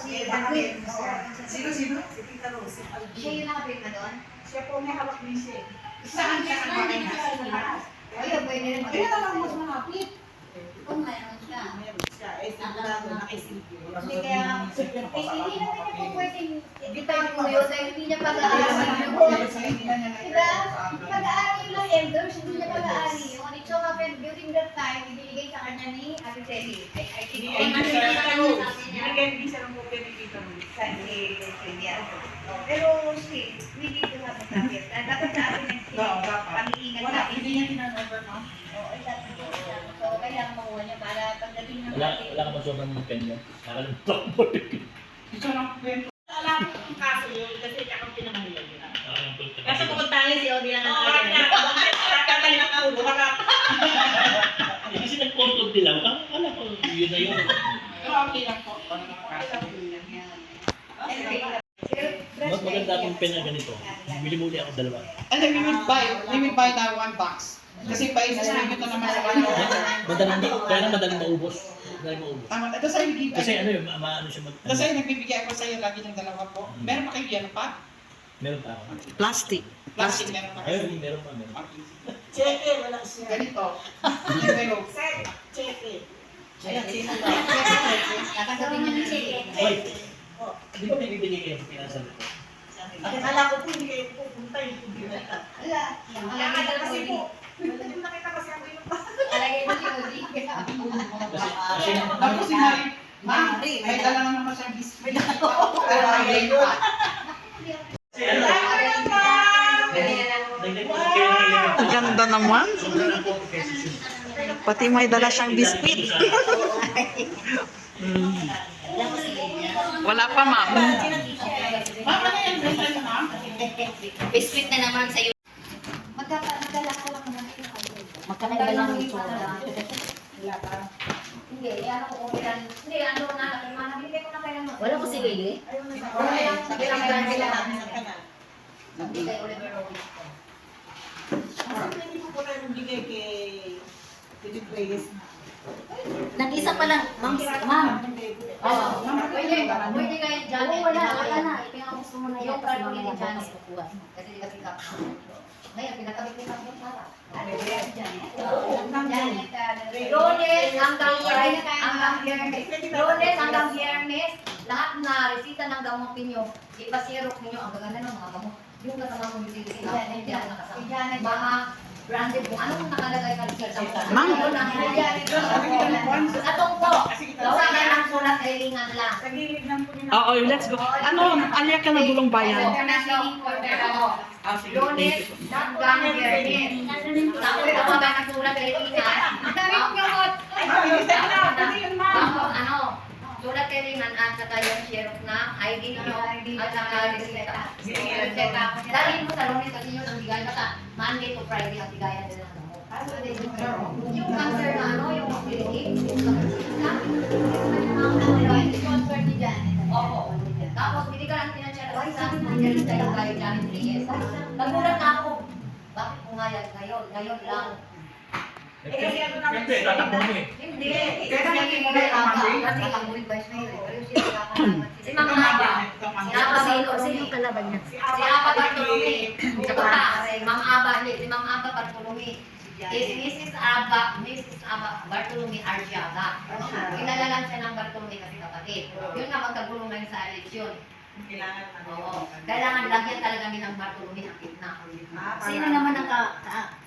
Si Dakwil. Sino? Si Tita Rose. Siya yung nakapirma doon? Siya po may hawak din siya. Saan siya nagpapay na? Ayun, pwede rin. Ayun na lang mas malapit. Kung mayroon siya. Meron siya. Eh, sigurado nakisilip yun. Hindi kaya, hindi naman niya po pwedeng depende po yun dahil hindi niya pag-aaral yun. Diba? Pag-aaral yun ng elders, hindi niya pag-aaral yun. It so happened during that time, ibinigay sa kanya ni Ate Telly. I think, Binigyan din siya ng kopya ni Tita Rose. sa pero still, we need to have a target. Dapat sa atin yung pag-iingat Wala, natin. hindi niya tinanong, no? Oo, exactly. So, kailangan makuha niya para pagdating ng Wala ka masobrang pen mo. Nakalimutan mo. Ito lang kwento. Alam ko yung kaso yun kasi siya kang pinangalan yun. Kaso pupuntahan si Odi lang ang Kakatay ng ulo, harap. Kasi nag-control nila. Akala ko yun na yun. Pero okay lang po. Anyway, Mas maganda akong pen na ganito. Bili muli ako dalawa. And then we will buy that one box. Kasi pa-distribute na naman sa kanya. Madaling maubos. Madaling maubos. Tama, ito sa'yo give. Kasi ano yun, maano siya mag... Ito sa'yo, nagbibigay ako sa'yo lagi ng dalawa po. Meron pa kayo yan pa? Meron pa ako. Plastic. Plastic meron pa kayo. Ayun, meron pa. Meron. Cheque, wala siya. Ganito. Envelope. Cheque. Ayan, sino ba? kakasabing niya ni Chile. Oy! Di ba may bibigay kayo sa pinasal ko? Akala ko po, hindi kayo pupunta yung hindi na. Wala. Nakita kasi po. Nakita kasi ako yung Alagay mo si Odi. Kasi... Tapos si Mari, Ma, may dala na naman siyang biscuit. Pero ay yun. Dagdag ko kayo ng ilang. Ang ganda naman. Sobrang lang po ako pesos yun. Pati may dala siyang biscuit. Wala pa, ma'am. Mama na yan, basta yun, ma'am. Biscuit na naman sa'yo. Magdala ko lang naman yung Magkakaiba lang yung soda. Wala pa. Hindi, ano ko kung kailan. Hindi, ano na, nabigay ko na kailan. Wala ko si Lily. Sabi lang kailan sila. Kanal. Sabi kay Oliver Rowland. Bakit hindi po po tayo magbigay kay Titi Reyes na? Nag-isa pa lang. Ma'am. Oo, pwede kayo Janet. Wala na. Ipinakagusto mo na Yung private ni Janet. Janet. Kasi di kasi ka. Ngayon, pinakabit ko ng para. Janet. Roles hanggang Friday, hanggang Biyernes. Roles hanggang Biyernes. Lahat na resita ng gamot ninyo, ipasirok ninyo ang gaganda ng mga gamot. Yung kasama mo dito, si Janet nakasama. Mga branded mo. Anong nakalagay ka resita? Ma'am. Atong po. Gawa na ng sulat kay Lingan lang. Sa gilid lang po nila. Oo, let's go. Ano, alya ka na gulong bayan. Lunes, hanggang Biyernes. Tapos gawa ng sulat kay Lingan. Ang dami kong gamot. Tapos ano, sulat kay Lingan at saka yung sheriff na ID nyo at saka resita. Dalhin mo sa Lunes kasi yun ang bigay basta Monday to Friday ang bigayan nila ng gamot. Yung cancer na ano, yung mobility, sponsor ni Janet. Opo. Tapos binigyan natin ng siya ng isang nandiyan tayo kay Janet Reyes. Nagulat na ako. Bakit pumayag ngayon? Ngayon lang. Siyempre, tatakbo mo eh. Hindi. Kaya naging aga. Kasi ang vice mayor. Pero siya nakakalaman. Si Ma'am Aba. Si Aba Sino kalaban niya? Si Aba Bartolome. Sa kota. Si Ma'am Aba. Si Ma'am Aba Bartolome. Si Mrs. Aba Bartolome Arciaga. Kilala lang siya ng Bartolome kasi kapatid. Yun nga magkagulong ngayon sa eleksyon. Oo. Kailangan lagyan talaga ng Bartolome ang kitna. Sino naman ang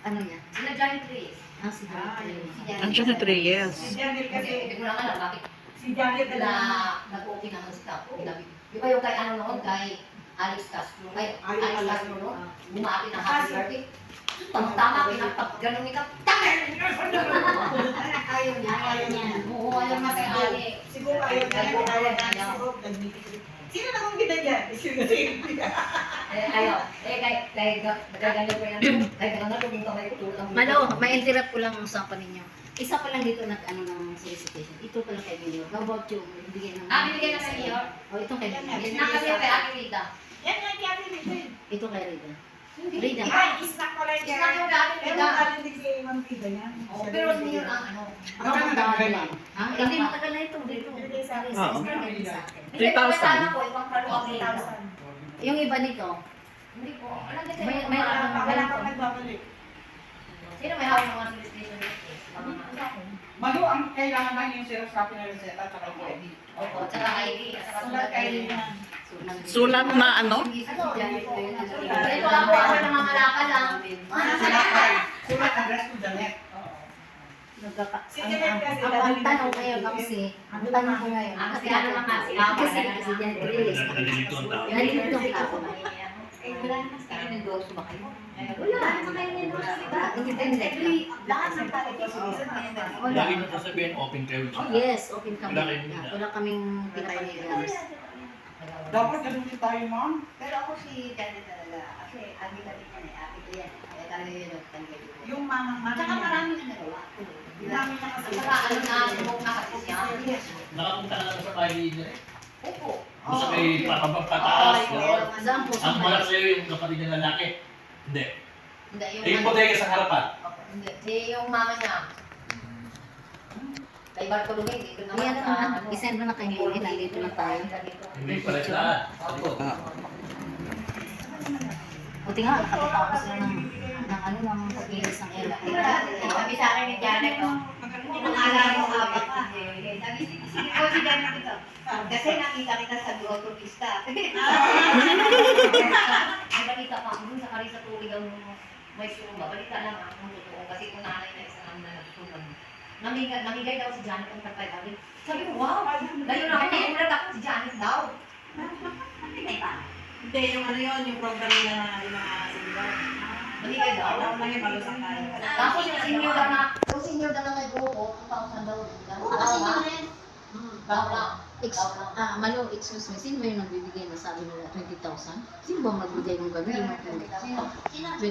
ano niya? Sila Janet Reyes. Si Janet. Ang Janet Reyes. Si Janet Kasi kasi, hindi ko lang alam bakit si Janet na nag-okay naman si Tapo. Di ba yung kay ano noon, kay Alex Castro, kay Alex Castro noon, bumati ng happy birthday. Tama, pinagpag, ganun ni Kap. Ayaw niya. Oo, ayaw na kay Ali. siguro ayaw na siguro nag-meeting. Sino namang binagyan? Ayaw. Kay ganyan ko yan. Kay ganyan ko dito may tutulong. Ma-interrupt ko lang ang usapan ninyo. Isa pa lang dito nag-ano ng solicitation. Ito pa lang kay Mayor. How about you? Bigyan ng... Binigyan na sa iyo. O, ito kay Mayor. Nakasi kay Ate Rita. Yan nga kaya rin ito. Ito kay Rita. Frida. Ay, snack pala Is na yung galing Pero nila. galing din kay Ma'am Frida yan. Oh, pero senior ang ano. Hindi matagal na ito. Dito. Bigay sa akin. Oo. Hindi sa akin. Hindi, 3,000. pagkatalo ko, ibang follow-up nila. 3,000. Yung iba nito, Hindi po. Alam niyo May- tayo. may- Wala kang nagbabalik. Sino may hawak ng mga solicitation notice? Malu, ang kailangan lang yung xerox copy ng reseta at yung ID. Opo, tsaka ID, at saka Sulat sulat kay ID. Lina. Sulat na ano? Ito lang po ako nangangalakal lang. Sulat address to Janet. ang tanong ngayon kasi, ang tanong ko ngayon, Ah, kasi ano lang kasi, ah, kasi wala kasi na. yan, release. Nandito ang tao. Nandito ang tao. Eh, wala na sa akin endorso ba kayo? Wala naman kayo endorse, diba? Independent lang. Lahat ng qualification may endorso. Wala. Lagi na sasabihin, open kayo. Yes, open kami. Wala kayong- Wala kaming pinapanigas. Dapat ganun din tayo, ma'am. Pero ako si Janet talaga, kasi abi-tabi niya eh, abi ko yan. Kaya talaga yun ang tanggay ko. Yung mama Tsaka niya. marami na nagawa. Yung mami niya kasi. Saka ano na, sumok na kasi siya. Nakapunta ka na sa bahay niya. Opo. Kung sa may pataas, gano'n. Saan po? Ang malak sa'yo yung kapatid ng lalaki. Hindi. Hindi, yung Yung bodega sa harapan. Hindi, yung mama niya. Kay Bartolome, dito naman Ayan sa naman, ano. isend mo na kay Lily, nandito na tayo. Hindi pala saan. Buti nga, nakatapos na ng paglilis ng airport. Sabi sa akin ni Janet, oh, hindi mo naalala yung apat ka. Sabi, sige po si Janet ito. Kasi nakita kita sa autopista. Ay, balita pa, dun sa Karisa Tulig ang may sumba. Balita lang ang totoo. Kasi kung nanay na isang na nagtulog. Namigay daw si Janet ang pagkakali. Sabi ko, wow, dahil ako, nagulat ako si Janet daw. Hindi pa. Hindi, yung ano yun, yung program nila na yung mga sinigaw. Namigay daw. Alam lang yung malusang tayo. Tapos yung senior daw na, yung senior daw na may grupo, 2,000 daw. Oo, kasi yun rin. Daw lang. Malo, excuse me, sino ba yung nagbibigay na sabi nila 20,000? Sino ba magbigay ng gabi? 20,000?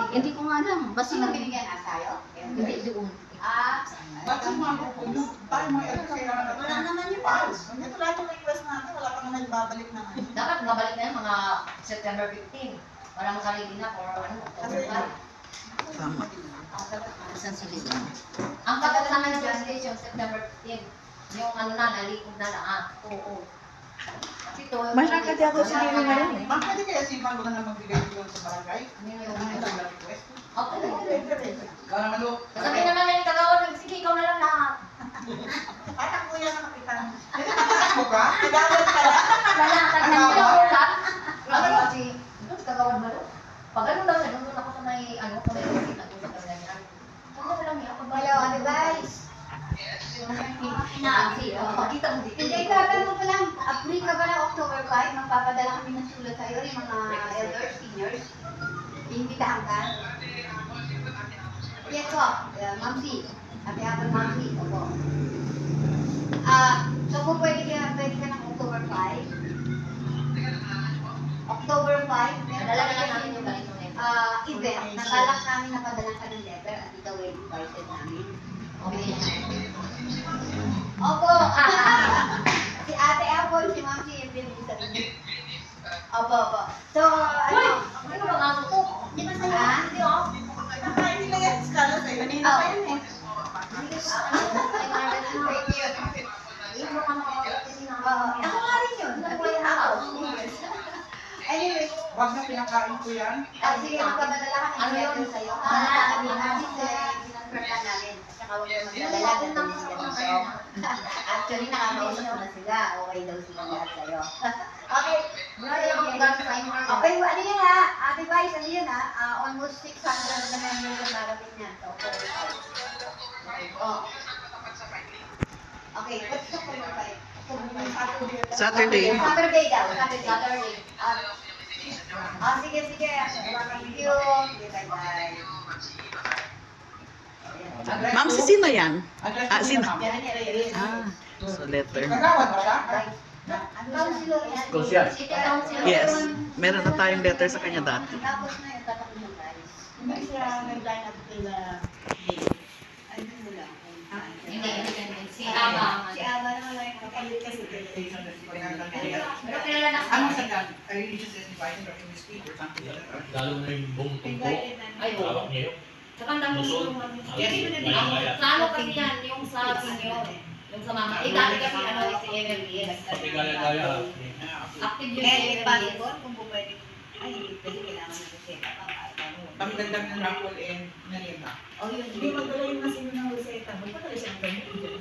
Hindi ko nga alam. Basta Sino binigyan na tayo? Hindi, doon. Ah, Bakit mga grupo nyo? Tayo mga kailangan natin. Wala naman yung files. Ito lahat yung request natin, wala pa naman babalik na ano. dapat mabalik na yun mga September 15. Para makalili na for ano, October 5. Tama. Saan sila? Ang tagal naman ng translation, September 15. Yung ano na, nalikod na lang. Oo. Kasi ito, Malakad ako si Lily ngayon eh. Ma'am, pwede kaya si Ma'am na magbigay dito sa barangay? Ano yung Ano yung request? Okay. Ikaw naman, Lu. Sabi naman na yung tagawag, sige, ikaw na lang lahat. Ay, ang kuya ng kapitan. Ano ka? Nagawad ka lang. Lahat ng Ano? tagawag. Grabe kasi, ito si tagawag ba doon? Pag ano daw, nandun ako sa may, ano, sa may office, nandun sa ganyan. Ano na lang yan? Hello, ano guys? Pakita mo dito. Hindi, tatanong ko lang, free ka ba ng October 5? Magpapadala kami ng sulat sa'yo, yung mga elders, seniors. Iimbitahan ka? Yes po, Ma'am C. Happy Apple Ma'am C. Opo. So kung pwede ka ng October 5? October 5, meron Nadala na kami lang namin yung ganito na ito. event. Nakalak namin na padala ka ng letter at ikaw ay invited namin. Okay. Opo. Si Ate Apple, si Ma'am si yung pinag-usap niyo. Opo, opo. So, ano? Ano ba nga ito? Di ba sa'yo? Hindi oh. Nakain nila yan, skala sa'yo. Kanina pa yun eh. Ako nga rin yun. Ako. Anyway, Wag na pinakain ko yan. sige, magpapadala ka ng Ano yun? letter sa'yo. Ano yun? Sinasper ka namin. At saka huwag ka magdadala. Dadalhin ka dito. Actually, nakakausap ko na sila. Okay daw sila lahat sa'yo. Okay. Okay, ano yun ha? Ate Vice, ano yun ha? Almost 600 na members ang darating niya. So, oh. Okay, what's the cover five? Saturday. Saturday daw. Saturday. Sige, sige. Thank you. Okay, bye-bye. Ma'am, si sino yan? Address Ah, ko sino? na, ma'am. Yan, yan. Ah, so letter. Kagawad ba siya? Councilor. Konsyan. City Councilor. Yes. Meron na tayong letter sa kanya dati. Tapos na yung tatak ng guys. Hindi siya nag-line up nila. Ay, hindi lang. Hindi, si Aba. Si Aba naman lang yung Kapalit kasi. occasion that you can Pero kilala na ano ako. sa gan? A religious is invited or in the street or something like that. Lalo na yung buong tungko. Ay, oo. Hawak niya yun. Saka ang dami Luzon. ng mga- Yes, Gaya-gaya. Sa ano kasi yan, yung sa senior. Yung sa mama. Eh, dati kasi ano, si MLBS. Pati gaya-gaya. Active yung Eh, MLBS. passport, kung po pwede. Ay, pwede kailangan ng reseta pa. Kami dagdag ng raffle and merienda. Oh, yun. Hindi magdala yung masino ng reseta. Magpadala siya ng ganito dyan.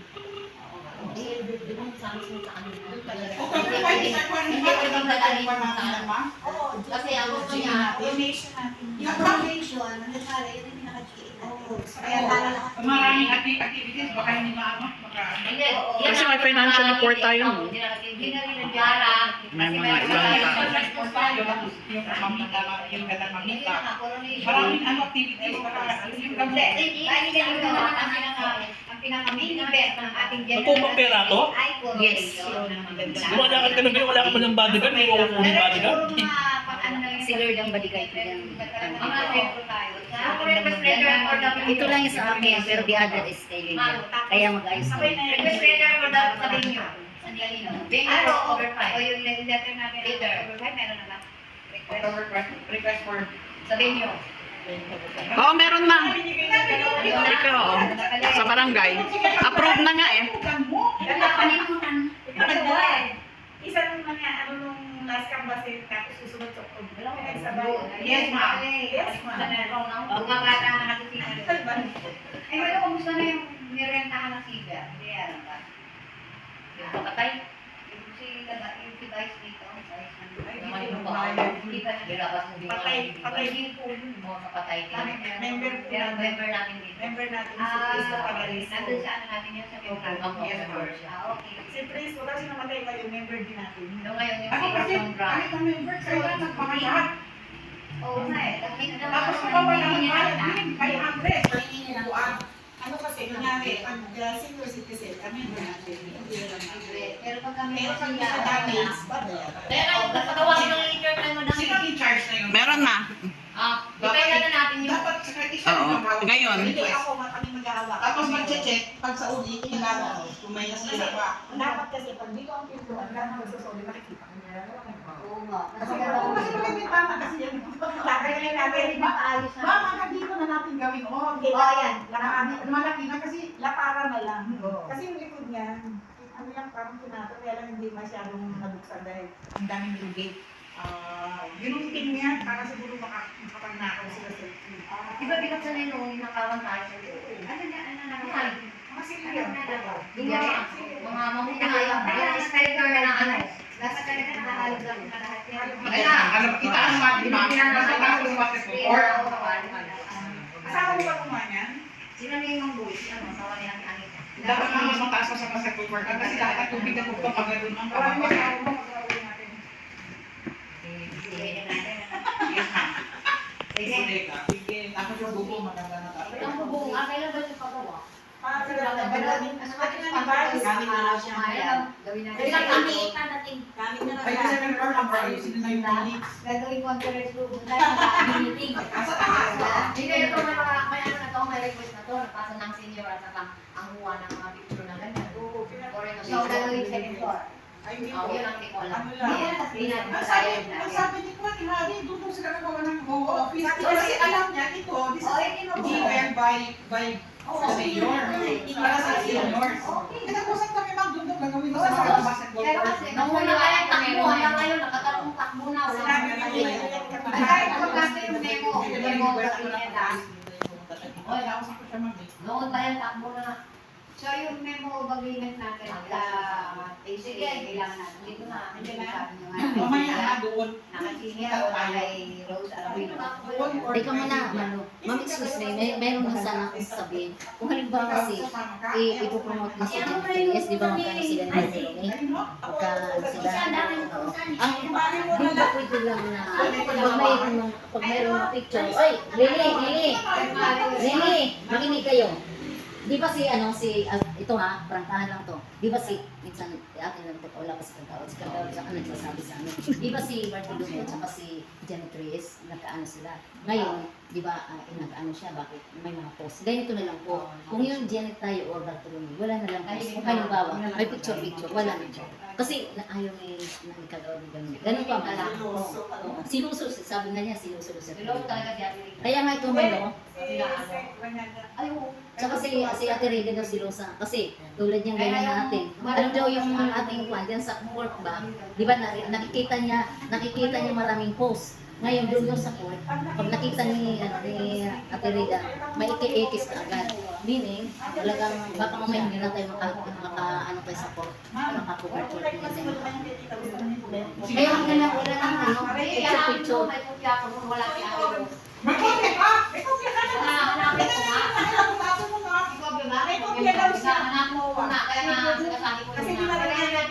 Di ba sa amin sa kanila? O kami pa, isa ko ang Oo, Kasi ang gusto niya, donation natin. Yung foundation, ano pala, yun yung naka-GA. Oo. Kaya pala Maraming activities, baka hindi maama. hindi. Kasi may financial report tayo, no? Hindi na rin nagyara. May mga ibang Yung katang mamita. Maraming ano activities, baka yung Hindi, hindi ganito naman ang pinaka-main event ng ating Magpupang pera to? ay Yes. Lumalakad ka na ba? Wala ka man ng bodyguard? May kukunin bodyguard? Si Lord ang baligay ko yan. Ito Ito lang yung sa akin, pero the other is kay Lord. Kaya mag-ayos kami. Request letter mo dapat sabihin nyo. Ano, o yung letter natin, over 5, meron na ba? request for Sabihin nyo. Oo, meron na. Ikaw, oo. Sa barangay. Approved na nga eh. Isa nung mga ano nung last canvas tapos susunod sa October. Pinagsabay. Yes, ma'am. Yes, ma'am. Mga bata na nakikita. Ay, wala kung gusto na yung nirentahan ng siga. Hindi yan ba? Yung kapatay. Yung si Vice dito. Naman yung mga Hindi ba nilabas mo din. Patay din po yun. Mga kapatay din. Member po natin. Member natin dito. Member natin si Cristo Pagaliso. nandun sa ano natin yun sa program. Yes, ma'am. Okay. Si Cristo kasi namatay pa yung member din natin. Yung ngayon yung Ako si kasi, Sondra. kahit ang member, kaya nagpakalat. Oo nga eh. Tapos kung wala ng bayad din, 500. Buwan. Ano kasi, nangyari, pag senior citizen, kami na natin. Hindi lang natin. Pero pag kami Pero pag may damage, babayaran. Pero napatawagin ng internet mo Sino dami. in charge na yun? Meron na. Depende na natin yung Dapat sa isa Oo. yung hawak. Ngayon. Hindi ako, kami mag-aawa. Tapos mag-check, pag sa uli, kailangan kung may nasira pa. Dapat kasi, pag dito ang pintuan, lahat ng magsusuli, makikita ko nila. Oo nga. Kasi may tama kasi yan. Tatay na natin. Maayos na. Mama, hanggang dito na natin gawin. Oh, okay. Oh, yan. Malaki na kasi lapara na lang. Kasi yung likod niya, ano yung parang pinato, kaya lang hindi masyadong nabuksan dahil ang daming lugay. Ginunting niya para siguro makapagnakaw sila sa Di ba bilang sa nilong nakawan tayo sa iyo? Ano niya, ano na Mga silya. Mga mamutayan. Yung speaker na ano. Dapat talaga nakahalog lang na lahat yan. Ay, alam, kita ang mati, ma'am. Nasa taas yung mati ko. Or, Asawa mo ba kumain yan? Sino na yung buhay? Ano, sawa niya ang Anita. dapat naman mataas pa sa masag work. Kasi lahat ng tubig na kung pagkagaroon ng Marami kapag. asawa mo, magkakaroon natin. Yes, ma'am. Sige, tapos yung bubo, maganda na tayo. Ang bubong, kailan ba yung pagawa? Para sila na balon. Ano ba din ang balis? Kami na lang siya. Gawin natin. Kailan kami natin? Kami na Ay, kasi yung floor number, ayusin na yung units. Gagawin conference room. Tayo mag-meeting. Asa taas? Hindi, ito may mga, may ano na to, may request na to, napasa ng senior at saka ang huwa ng mga picture na ganyan. Oo, Or ito, So, gagawin second floor. Ay, hindi Oh, po. yun ang hindi ko alam. Ano lang? Hindi natin Ang sabi ni Kwan, Hari, doon daw sila nagawa ng office. Kasi alam niya, ito, this Oh, is given by senior. Para sa seniors. Nag-usap kami, ma'am, doon daw gagawin mo sa mga basketball Pero court. kasi, Nahula ka yung takbo, hanggang ngayon, nakatarong takbo na. Wala Sinabi na niya natin. yun. kahit kung kasi yung memo, memo gawin niya lang. Oy, nausap ko siya, ma'am. Noon pa yan, takbo na. So, yung memo of agreement natin, sige, kailangan natin. Dito na, hindi na sabi nyo nga. Mamaya na doon. Nakasenior o kay Rose Arabino. Teka muna, Mano. Ma'am, excuse me, meron na sana akong sabihin. Kung halimbawa kasi, ipopromote mo si DPS, di ba magkano sila ng Bartolome? Pagka sila, di ba pwede lang na, pag mayroong mga picture, oy, Lili, makinig kayo. Di ba si ito ha, prangkahan lang to. Di ba minsan atin lang to, wala pa si Kagawad saka nagsasabi sa amin. Di ba si Bartolome at saka si Janet Reyes, nagkaano sila. Ngayon, di ba, nag-ano siya, bakit may mga post. Ganito na lang po. Kung yung Janet tayo or Bartolome, wala na lang post. Kung halimbawa, may picture, wala na siya. Kasi ayaw ni Kagawad ng ganun. Ganun pa ba? Sinusul, sabi na niya, sinusul siya. Hello talaga si Ate Rita. Kaya nga ito man, Ayaw. Saka si Ate Rega daw si Rosa. Kasi tulad niyang ganyan natin. Alam daw yung ating kwan dyan sa court ba? Di ba nakikita niya maraming post. Ngayon doon sa court, pag nakita ni Ate Rega, may iki-ikis na agad. Meaning, talagang baka mamaya hindi na tayo ano kayo sa court. Makakuverture. Kaya ang ganyan, wala nang picture-picture. May kopya ko kung wala si Ate Rose. May kopya ka! May kopya ka! Hanapin ko nga. Hanapin mo nga! Ikaw ba? May kopya daw siya. Hanap mo na. Kaya nga sinasabi ko Kasi na.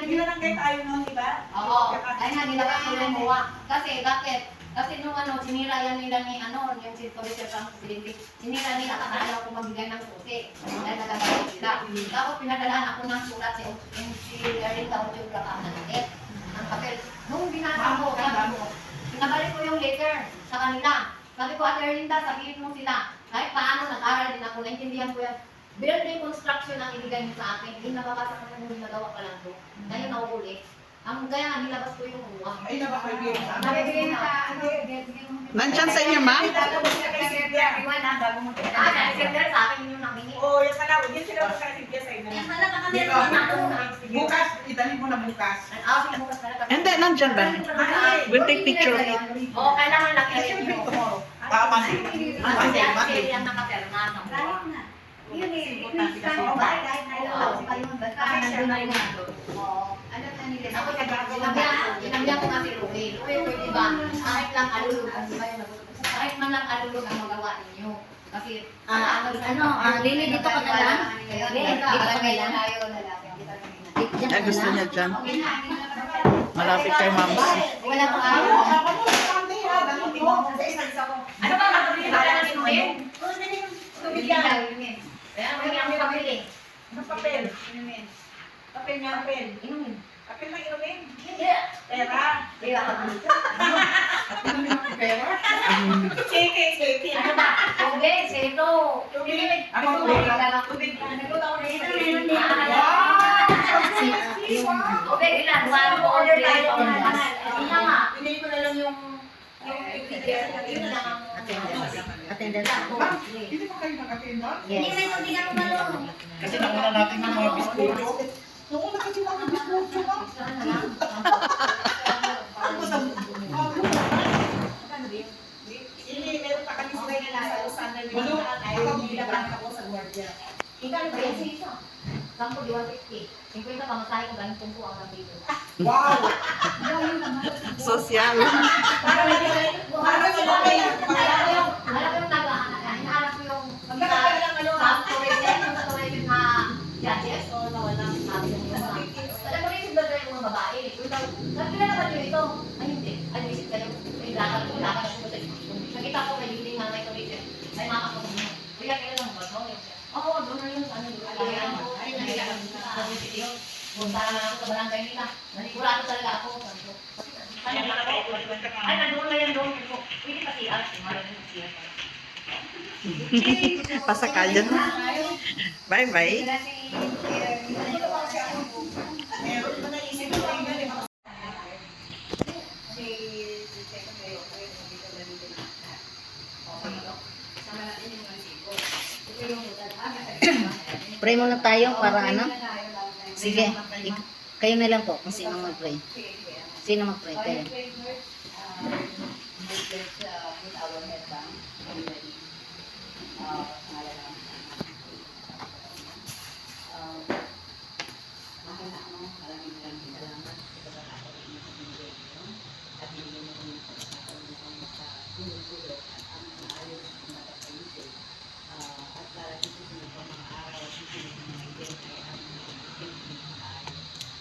nilalagay tayo noon, di ba? Oo. Kaya nga nilagay ko yung buwa. Kasi bakit? Kasi nung sinira yan nila ni yung si Police Frank Silindi, sinira nila kasi ayaw ko magbigay ng susi. Dahil nagagawa sila. Tapos pinadalaan ako ng sulat si Erin Taudyo Bracana ng papel. Nung binasa ko, pinabalik ko yung letter sa kanila. Sabi ko, Ate Erlinda, sabihin mo sila. Kahit paano, nag-aral din ako, naintindihan ko yan. Building construction ang ibigay mo sa akin. Yung nababasa ko na nung nagawa pa lang to. Ngayon nauuli. Kaya nga, nilabas ko yung uwa. Ay, nabakagay sa amin. Nabibigay na. Nandyan sa inyo, ma'am? Dahil sender sa akin yung namingi. Oo, yan pala. Yan sila magkasibya sa inyo. Bukas, idalhin mo na bukas. Sige, bukas talaga. Hindi, nandyan ba? We'll take picture of it. Oo, kailangan lang i-review. Siyempre, tomorrow. Monday. Monday, Monday. Yan nakapirma ng buwa. Yun eh, Importante kasi Oo, yun. kahit ayaw. Ayun, basta nandun na rin. Alam na nila. Ako, sinabihan ko nga si Louie. Louie, pwede ba? Kahit lang alulog ang kahit man lang alulog ang magawa ninyo. Kasi, Lili, dito ka na lang. Lili, dito ka na lang. Diyan ka Gusto na niya lang. dyan. Malapit kay ma'am. Wala pang Ako, araw. ako mo sa Monday ha. Dalhin mo. Sa isa ko. ano ba magpapili ba na si Louie? Tubig yan. Kaya, may kami pabili. Ang papel. Papel nga, papel. Inumin. Papel na inumin. Hindi. Pera. Pera? Cake. Ano ba? Tubig, sito. Tubig. Ako, Tubig. Nagluto ako ng ito. Tubig, ilan? One, two, three, tayo. four, five. Hindi na nga. Pinili ko na lang yung Yun na lang ang Attendance ako. Ma'am, hindi pa kayo nag-attendance? Yes. Kasi nakuha natin yung mga biskuito. Noong una kasi mga biskuito, ma'am. Ano sa Hindi, meron pa kami sila yung nasa usanan yung Walo. ayaw nilaban ako sa gwardiya. Ikaw ba yan? Sito. Sampo, di 150. 50 pamasahe ko ganun po ang nandito. Wow! Social. Para medyo para sa mga yan. Alam ko yung hinahanap ko yung Magkakaroon lang ano ha. yung saturated na judges o nawala ng sabi ng mga. Alam mo rin yung bagay yung mga babae. Nakilala ba nyo ito? Ay hindi. Ay visit kayo. May lakad ko sa nakita ko may building na may tourism. May mga kapatid mo. Kuya, kailan lang ba ito? Oo, doon na yun. Ano yun? Ay, nakilala ko sa city. Punta na ako sa barangay nila. Nanigurado talaga ako. Ay, nandun na yan doon. Pwede pa siya. Maraming siya. Pasakayan. Bye-bye. Meron pa naisip ko yung ganun. Pray muna tayo para ano? Sige, kayo na lang po kung sino mag-pray. Sino mag-pray? Kayo.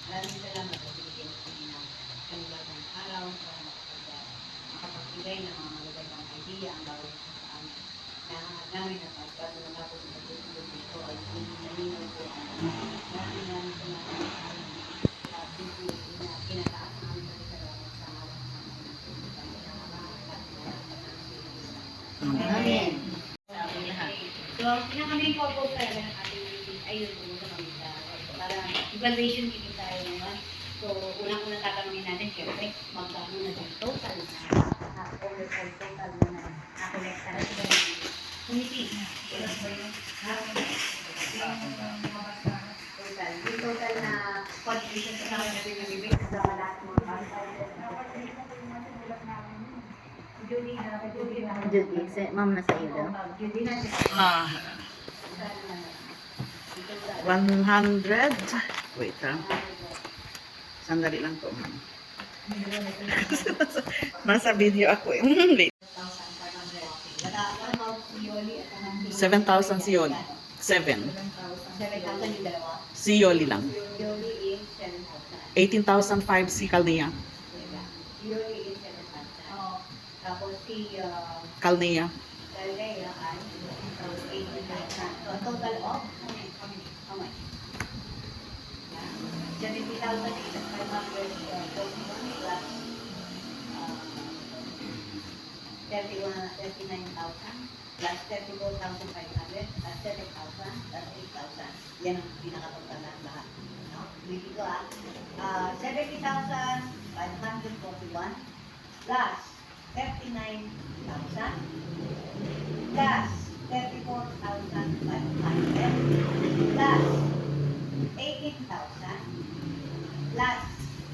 Maraming salamat at binigyan kami ng kanilang araw para makapagbigay ng mga Maraming salamat sa PCA na pinataas namin sa salamat sa hawak namin. Amen. So, pinakamain purpose talaga ng ating meeting ay yun pumunta kami sa para evaluation meeting tayo naman. So, unang-unang tatanungin natin, syempre, magkano na yung total na overall total na na-collect na sa committee. Ilan ba yun? Total. Yung total na contribution sa mga nabibigay sa lahat ng mga Judy, Ma'am, nasa iyo daw. Judy na. 100. Wait Sandali lang to. Nasa video ako eh. Wait. 7,000 si Yoli. 7. 7,000 yung dalawa. Si Yoli lang. Yoli is 7,000. 18,005 si Calnea. Yoli is 7,000. Oo. Tapos si Calnea. Galea ay 18,000. So, total of how much? 70,541 plus 39,000 plus 34,500 plus 7,000 plus 8,000. Yan ang pinakatotal na lahat. No? Ulitin ko 70,541 plus 39,000 plus 34,500 plus 18,000 plus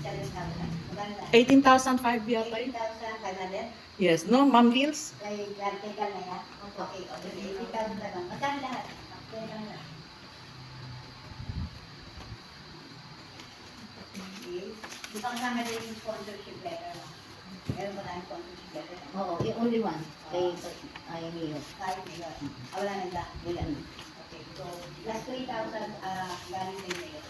7,000. Maganda. 18,005 yata yun. 18,500. Yes, no? Ma'am Hills? Kay Gartical na yan. Okay, okay. 18,000 na lang. Magkano lahat? Okay lang na. Okay. Di ba kasama din yung sponsorship letter? Meron ba tayong sponsorship letter? Oo, yung only one. Kay Mio. 5 million. Wala na lang. Wala na. Okay, so plus 3,000 galing sa inyo.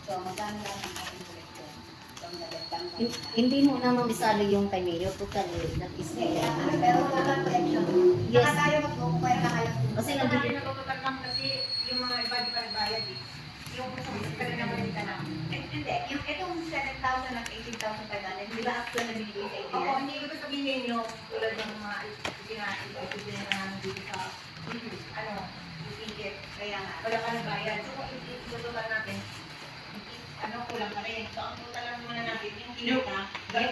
So magkano lang ang ating collection? From the left bank. Hindi mo naman isali yung kay Mio. Total, that is Pero total collection. Yes. Saka tayo magkukumpare na kayo. Kasi Kasi nandun- natututan lang kasi yung mga iba di pa nagbayad eh. Yung sa ka na naman ka na. Hindi, yung itong 7,000 at 18,500, di ba actual na binigay sa inyo? Oo, hindi ko sabihin nyo tulad ng mga itinasin na namin dito sa ticket. Kaya nga. Wala ka nagbayad. So kung itututan natin, kulang ka rin. So ang total lang muna natin, yung kinita.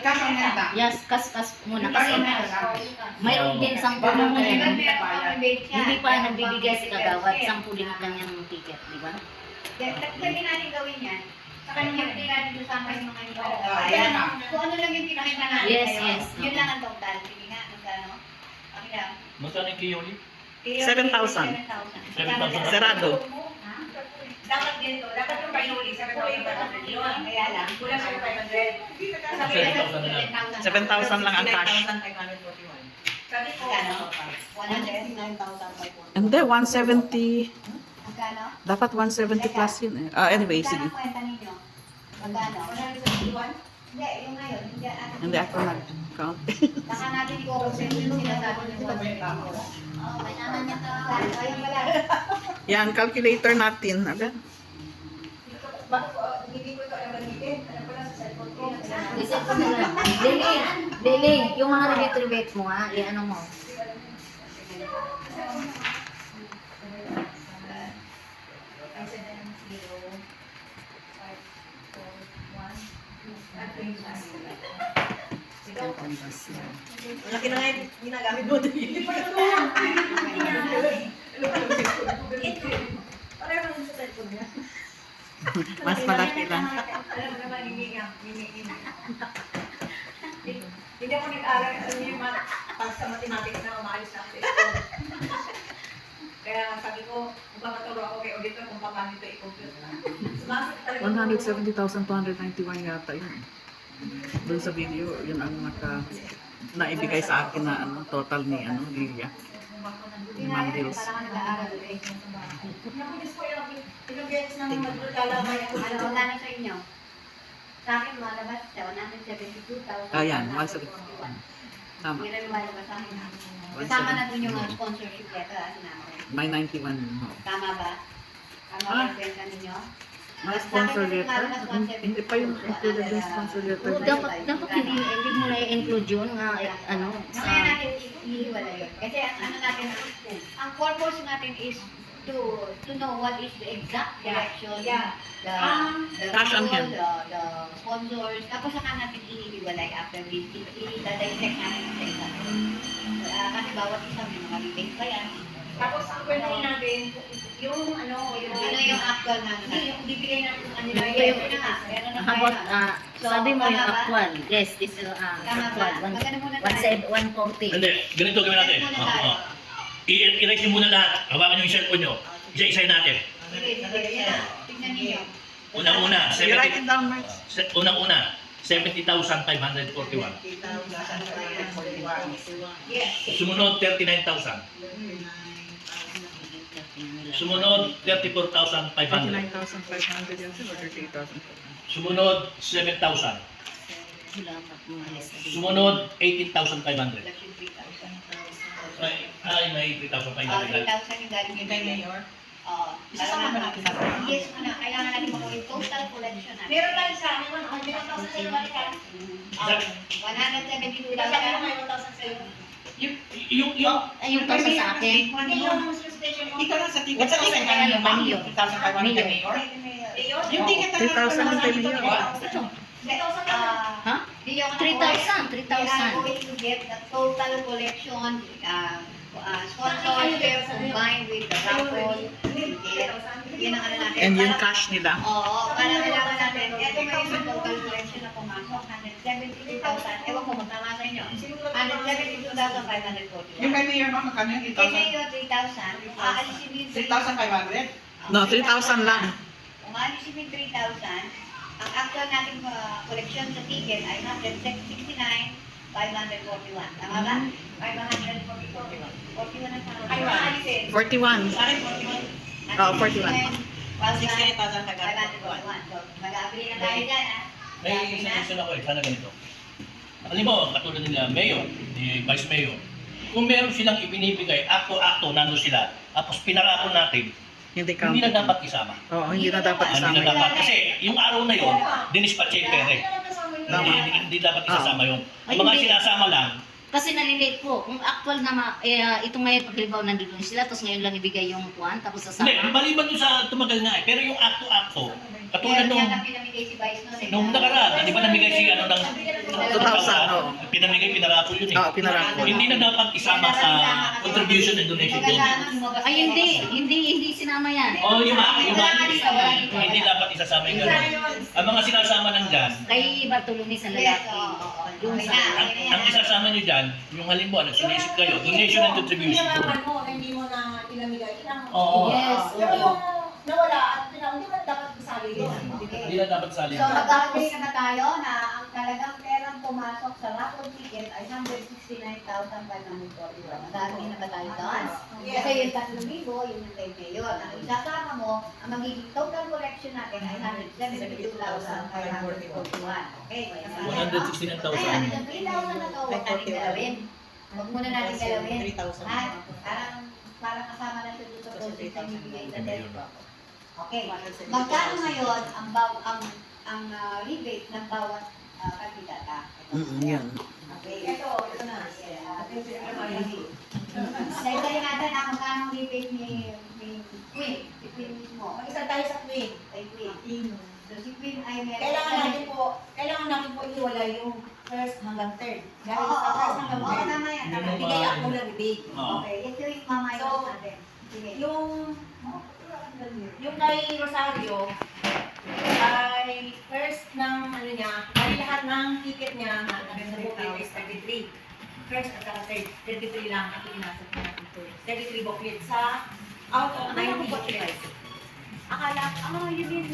Cash on hand ba? Yes, kas muna. Yung Kasi cash on hand. mayroon din 10 lang kaya. Hindi pa Ano nagbibigay si Kagawad. 10 din lang yung ticket, di ba? Pwede natin gawin yan. Saka yung hindi natin kasama yung mga iba. Ayan na. Kung ano lang yung pinakita natin. Yes, kayo, yes. Yun lang ang total. Sige nga, magkano? Okay lang. Magkano yung Kiyoli? 7,000. 7,000. Sarado. Ha? Dapat ganito, dapat yung painuli, 7,500 yun. Kaya lang. Kulang sa 500. 7,000 lang ang cash. 7,541. Sabi ko, Magkano? 169,541. Hindi, 170. Magkano? Dapat 170 plus yun eh. Anyway, sige. Magkano kwenta ninyo? Magkano? 171? Hindi, yung ngayon. Hindi ako nag-count. Saka natin i-consider yung sinasabi niyo. Oo, may naman niya to. Ayun pala. Yan, calculator natin. Ano? Hindi ko ito alam gamitin. Alam ko lang sa cellphone ko. Listen ko na lang. Dili, yung mga rebate mo ha, i-ano mo. Laki na nga yung ginagamit mo. Hindi pa ito. Pareho lang sa cellphone niya. Mas malaki lang. Alam mo naman, hindi. Hindi ako nag-aral. Alam niyo yung pag sa mathematics na umaalis na ako sa school. Kaya sabi ko, magpapaturo ako kay auditor kung paano ito i-compute. Sumasok talaga. 170,291 yata yun. Doon sa video, yun ang naibigay sa akin na total ni Lilia. Ni Ma'am Hills. Parang nag-aaral eh. Nakulis ko yung pinag-gets ng maglalabay ako. Ano, magkano sa inyo? Sa akin, malabas siya, 172,000. Ayan, 171. Tama. Hindi rin malabas sa akin. Kasama na dun yung sponsorship letter, sinabi. May 91. Tama ba? Ang benta ninyo? Mga sponsor letter? Hindi pa yung included yung sponsor letter. Oo, dapat hindi mo na i-include yun nga, ano, sa... Mamaya natin ihiwalay yun. Kasi ang ano natin, ang purpose natin is to know what is the exact direction, the Cash on hand. the sponsors, tapos saka natin ihiwalay after this, i-dissect natin sa isa. Kasi bawat isa may mga rebate pa yan. Tapos ang kwento natin, yung ano, Ano yung actual na ano? Hindi, yung bibigay natin ang ano, Meron na nga, meron na How about, tayo. sabi mo yung tama ba? actual. Yes, this is Tama ba? actual. Magkano muna tayo? 140. Hindi, ganito gawin natin. Muna tayo. I-erase nyo muna lahat. Hawakan nyo yung cellphone nyo. Isa-isahin natin. Sige, yan na. Tignan ninyo. Unang-una, You write it down, Mike. unang-una, 70,541. Yes. Sumunod, 39,000. Sumunod, 34,500. 49,500 yan sila, 38,000. Sumunod, 7,000. Wala pa mga lista dito. Sumunod, 18,500. Collection 3,000. Ay, may 3,500. 3,000 yung galing Yung yung kay Mayor. Oo. Isasama ba natin sa Yes, muna. Kailangan natin makuha yung total collection natin. Meron tayo sa amin, meron tayo sa iyo, balikan. 172,000. Sabi mo may 1,000 sa iyo. Yung, Ay, yung tasa sa akin. Hindi yung Muslim station mo. Ikaw lang sa ticket. What's the ticket kaya ng Mayor? 3,500 kay Mayor. Yung ticket na 3,000 yung kay Mayor. Ito. Ha? 3,000. 3,000. We are going to get the total collection, sponsorship combined with the raffle. Yun ang ano natin. And yung cash nila. Oo, para kailangan natin. Ito ngayon yung total collection na pumasok, 172,000. Ewan ko, magtama sa inyo. 172,540. Yung kay Mayor, ma'am, magkano yung Kasi 3,000? yung 3,000, aalisin mo yung 3,500? No, 3,000 lang. Kung aalisin mo yung 3,000, ang actual nating collection sa ticket ay 169,541. Tama ba? 541. 41 ang sa Ay, maalisin. 41. Sa akin, 41. Oo, 41. 68,541. So, mag-agree na tayo dyan, ha? may suggestion ako sana ganito. Halimbawa, katulad nila, Mayor, ni Vice Mayor, kung meron silang ibinibigay, akto-akto, nando sila, tapos pinarapon natin, Hindi hindi na counted. dapat isama. Oo, hindi na dapat Hindi isama na yun. dapat. Kasi yung araw na yun, dinispache pere. Hindi dapat isasama yun. Ay, Ang mga hindi. sinasama lang, Kasi nalilate po. Kung actual na, ito ngayon, pag halimbawa nandun sila, tapos ngayon lang ibigay yung kuwan, tapos hindi, sasama. maliban doon sa tumagal nga eh. Pero yung akto-akto, katulad Meron nung, yata pinamigay si Vice noon, eh. nung nakaraan, di ba namigay si ano ng 2,000, oo. Pinamigay, pinarapol yun eh. Oo, pinarapol. Hindi na dapat isama sa contribution and donation doon. Ay, hindi sinama yan. Oh, yung hindi dapat isasama yung gano'n. Ang mga sinasama ng dyan, Kay Bartolome sa Yes, lalaki. oo. Yung Okay sa... na, ang, okay na ang yan. isasama nyo dyan, yung halimbawa, nagsinisip kayo, donation and contribution. mo, hindi mo na pinamigay. Oo. Yes. Pero yung nawala at hindi mo dapat isali yun. Hindi na dapat sali. So, mag-agree na tayo na ang talagang perang pumasok sa raffle ticket ay 169,541. Mag-agree na ba tayo doon? Kasi yung 3,000, yun yung kay Mayor. Ang isasama mo, ang magiging total collection natin ay 172,541. Okay? 169,000. Ayan, yung 3,000 na to, huwag natin galawin. Huwag muna natin galawin. 3,000. Ha? Parang kasama na siya doon sa project na bibigay sa Delco. Okay. Magkano ngayon ang rebate ng bawat kandidata? Yan. Okay. Ito na. Dahil natin ang magkano ang rebate ni Queen. Si Queen mismo. Mag-isa tayo sa Queen. Kay Queen. So si Queen ay meron. Kailangan natin po iwalay yung first hanggang third. Dahil Oo, sa first oo. hanggang Oo, third, tama yan. Tama. Hindi mo bigay ako ng rebate. Oo. Okay. Ito yung mamayos So, natin. Sige. Yung kay Rosario, ay first ng ano niya, ay lahat ng ticket niya, ang booklet is 33. First at saka third, 33 lang ang pinasok niya dito. 33 booklet sa out of 90 booklets. Akala, yun yun.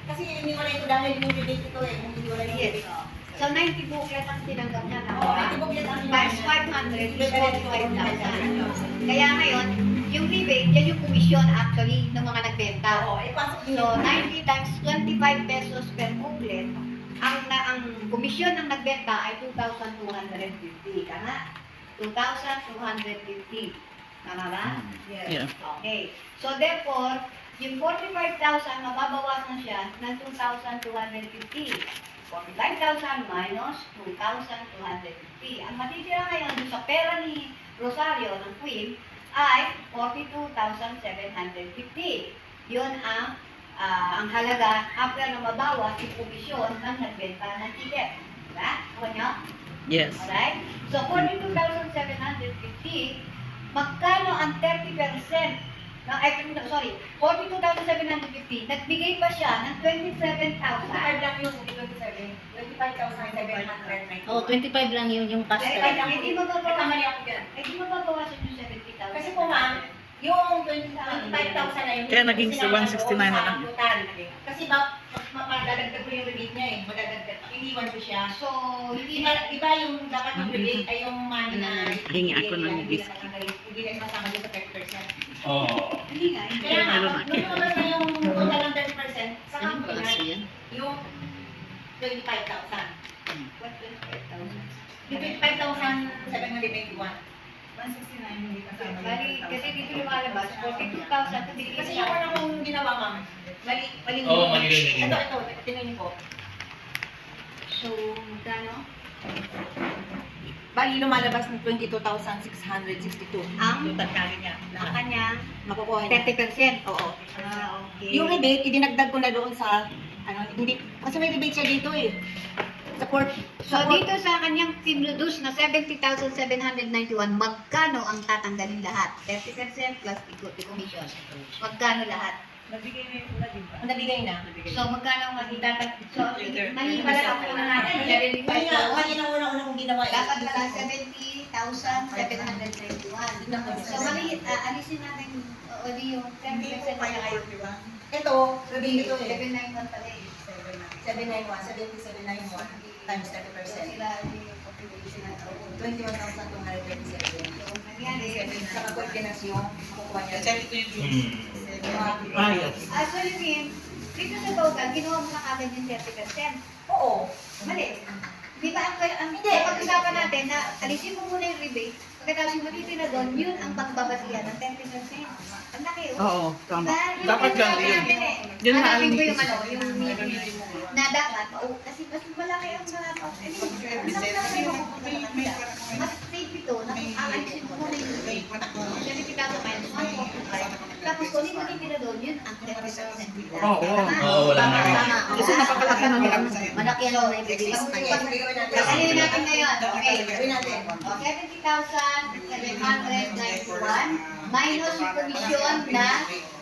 Kasi iniwalay ko dahil yung rebate ito eh, yung iniwalay yung Yes. rebate. So 90 booklet ang tinanggap niya. Oo, 90 booklet ang Times 500 is 45,000. Kaya ngayon, yung rebate, yan yung commission actually ng mga nagbenta. Oo, ipasok So 90 times 25 pesos per booklet, ang komisyon ng nagbenta ay 2,250. Tama? 2,250. Tama ba? Yeah. Okay. So therefore, Yung 45,000, mababawasan siya ng 2,250. 45,000 minus 2,250. Ang matitira ngayon doon sa pera ni Rosario ng Queen ay 42,750. Yun ang halaga after na mabawas yung komisyon ng nagbenta ng ticket. Diba? Kuha nyo? Yes. Alright? So, 42,750, magkano ang 30%? Sorry, 42,750, nagbigay pa siya ng 27,000. 25 lang yung 27. 25,790. Oh, 25 lang yung cash Ay, talaga. hindi mababawasan. Kamali ako dyan. Hindi mababawasan yung 70,000. Kasi po ma'am, yung 25,000 na yun. Kaya naging 169 na lang. Kasi madadagdag ko yung rebate niya eh. Madadagdag. Iniwan ko siya. So, hindi Iba yung dapat yung rebate ay yung money na Hingi ako ng hindi whiskey. Hindi na isasama dyan sa 30%. Oo. hindi nga. Hindi Kaya nga. nga, nung lumabas na yung total ng 30%, sa Ano ba kasi yan? yung 25,000. What 25,000? Yung 25,791. 169 hindi kasama. Bali, kasi dito lumalabas, 42,000 to bigay Kasi yung siya. una kong ginawa, ma'am, mali Oo, mali yun. Ito, tinayin ko. So, magkano? Bali, lumalabas ng 22,662. Ang Yung tagkali niya. ang kanya, Makukuha niya. 30%. Oo. Okay. Yung rebate, idinagdag ko na doon sa, hindi, kasi may rebate siya dito eh. Sa court. So, dito sa kanyang pinroduce na 70,791, magkano ang tatanggalin lahat? 30% plus equity commission. Magkano lahat? Nabigay na yung una, di ba? Nabigay na. So, magkano ang itatag? So, mali pala ang una natin. 75,000. Mali na una kong ginawa. Dapat pala 70,791. So, mali, alisin natin o di yung 10% na kayo. Ito, rebate ito eh. 791 pala eh. 791 times 30%. So, sila yung population na 21,227. So, nangyari. Sa pag-ordinasyon, makukuha niya. Ah, yes. So, you mean, dito sa total, ginawa mo na kagad yung 30%. Oo. Mali. Di ba ang pag-usapan natin na alisin mo muna yung rebate, pagkatapos yung matitira doon, yun ang pagbabasihan ng 10%. Ang laki, oh. Oo, tama. Diba? Yun Dapat ang lang sinabi yun. natin eh. Yun na Hanapin ko ang- yung na dapat, kasi mas malaki ang mas safe ito, na aalisin mo muna yung rebate. 70,000 minus 145. Tapos kung hindi matitira doon, yun ang 10%. Oo. Oo, wala na rin. Tama. Kasi napakalaki ng ano. Malaki ang na ibigay sa kanya. Ano natin ngayon? Okay. Gawin natin. 70,791 minus yung commission na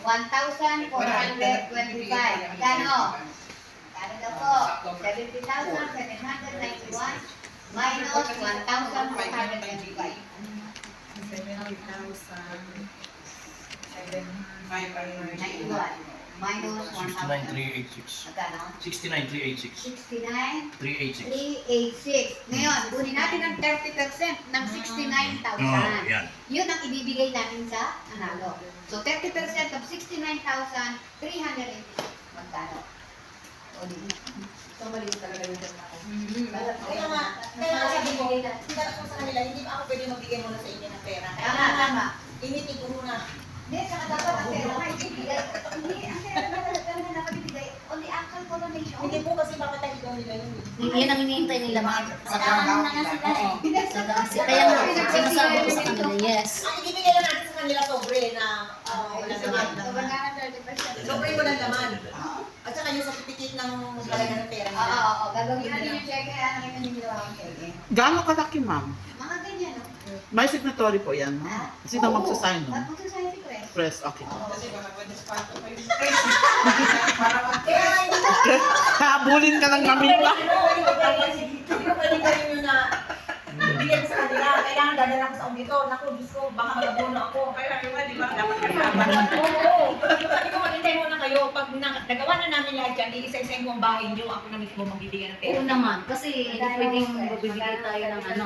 1,425. Gano? Gano daw po? 70,791 minus 1,425. 91 minus 1,000. 69,386. Magkano? 69,386. 69. 386. 386. Ngayon, kunin natin ang 30% ng 69,000. Oh, yan. Yun ang ibibigay natin sa nanalo. So, 30% of 69,386. Magkano? O, di na. So, mali talaga yung data ko. Kaya nga, sabi ko, sinabi ko sa kanila, hindi ba ako pwede magbigay muna sa inyo ng pera? Tama, tama. Initin ko muna. Hindi, saka dapat ang pera nga ibibigay. Hindi, ang pera na talaga na nakabibigay on the actual coronation. Hindi po kasi papatay daw nila yun. Yan ang hinihintay nila mga sa Kailangan na nga sila eh. Kaya nga, sinasabi ko sa kanila, yes. Ang ibibigay lang natin sa kanila sobre na wala naman. So, magkano 30%? Sobre walang laman. At saka yung certificate ng halaga ng pera nila. Oo. Gagawin natin yung cheque. Nakita niyo ginawa ang cheque. Gaano kalaki, ma'am? Mga ganyan, no? May signatory po yan, ma'am. Sino magsasign nun? At magsasign si Chris. Press, okay. Kaya hindi ko Habulin ka ng kami pa. hindi ko pwede gawin yun na bigyan sa kanila. Kailangan dadala ko sa auditor. Naku, Diyos ko, baka magabono ako. Kaya di ba, dapat kasama. Oo. Sabi ko, maghintay muna kayo. Pag nagawa na namin lahat yan, iisa-isahin ko ang bahay niyo. Ako na mismo magbibigyan ng pera. Oo naman, kasi hindi pwedeng magbibigay tayo ng ano.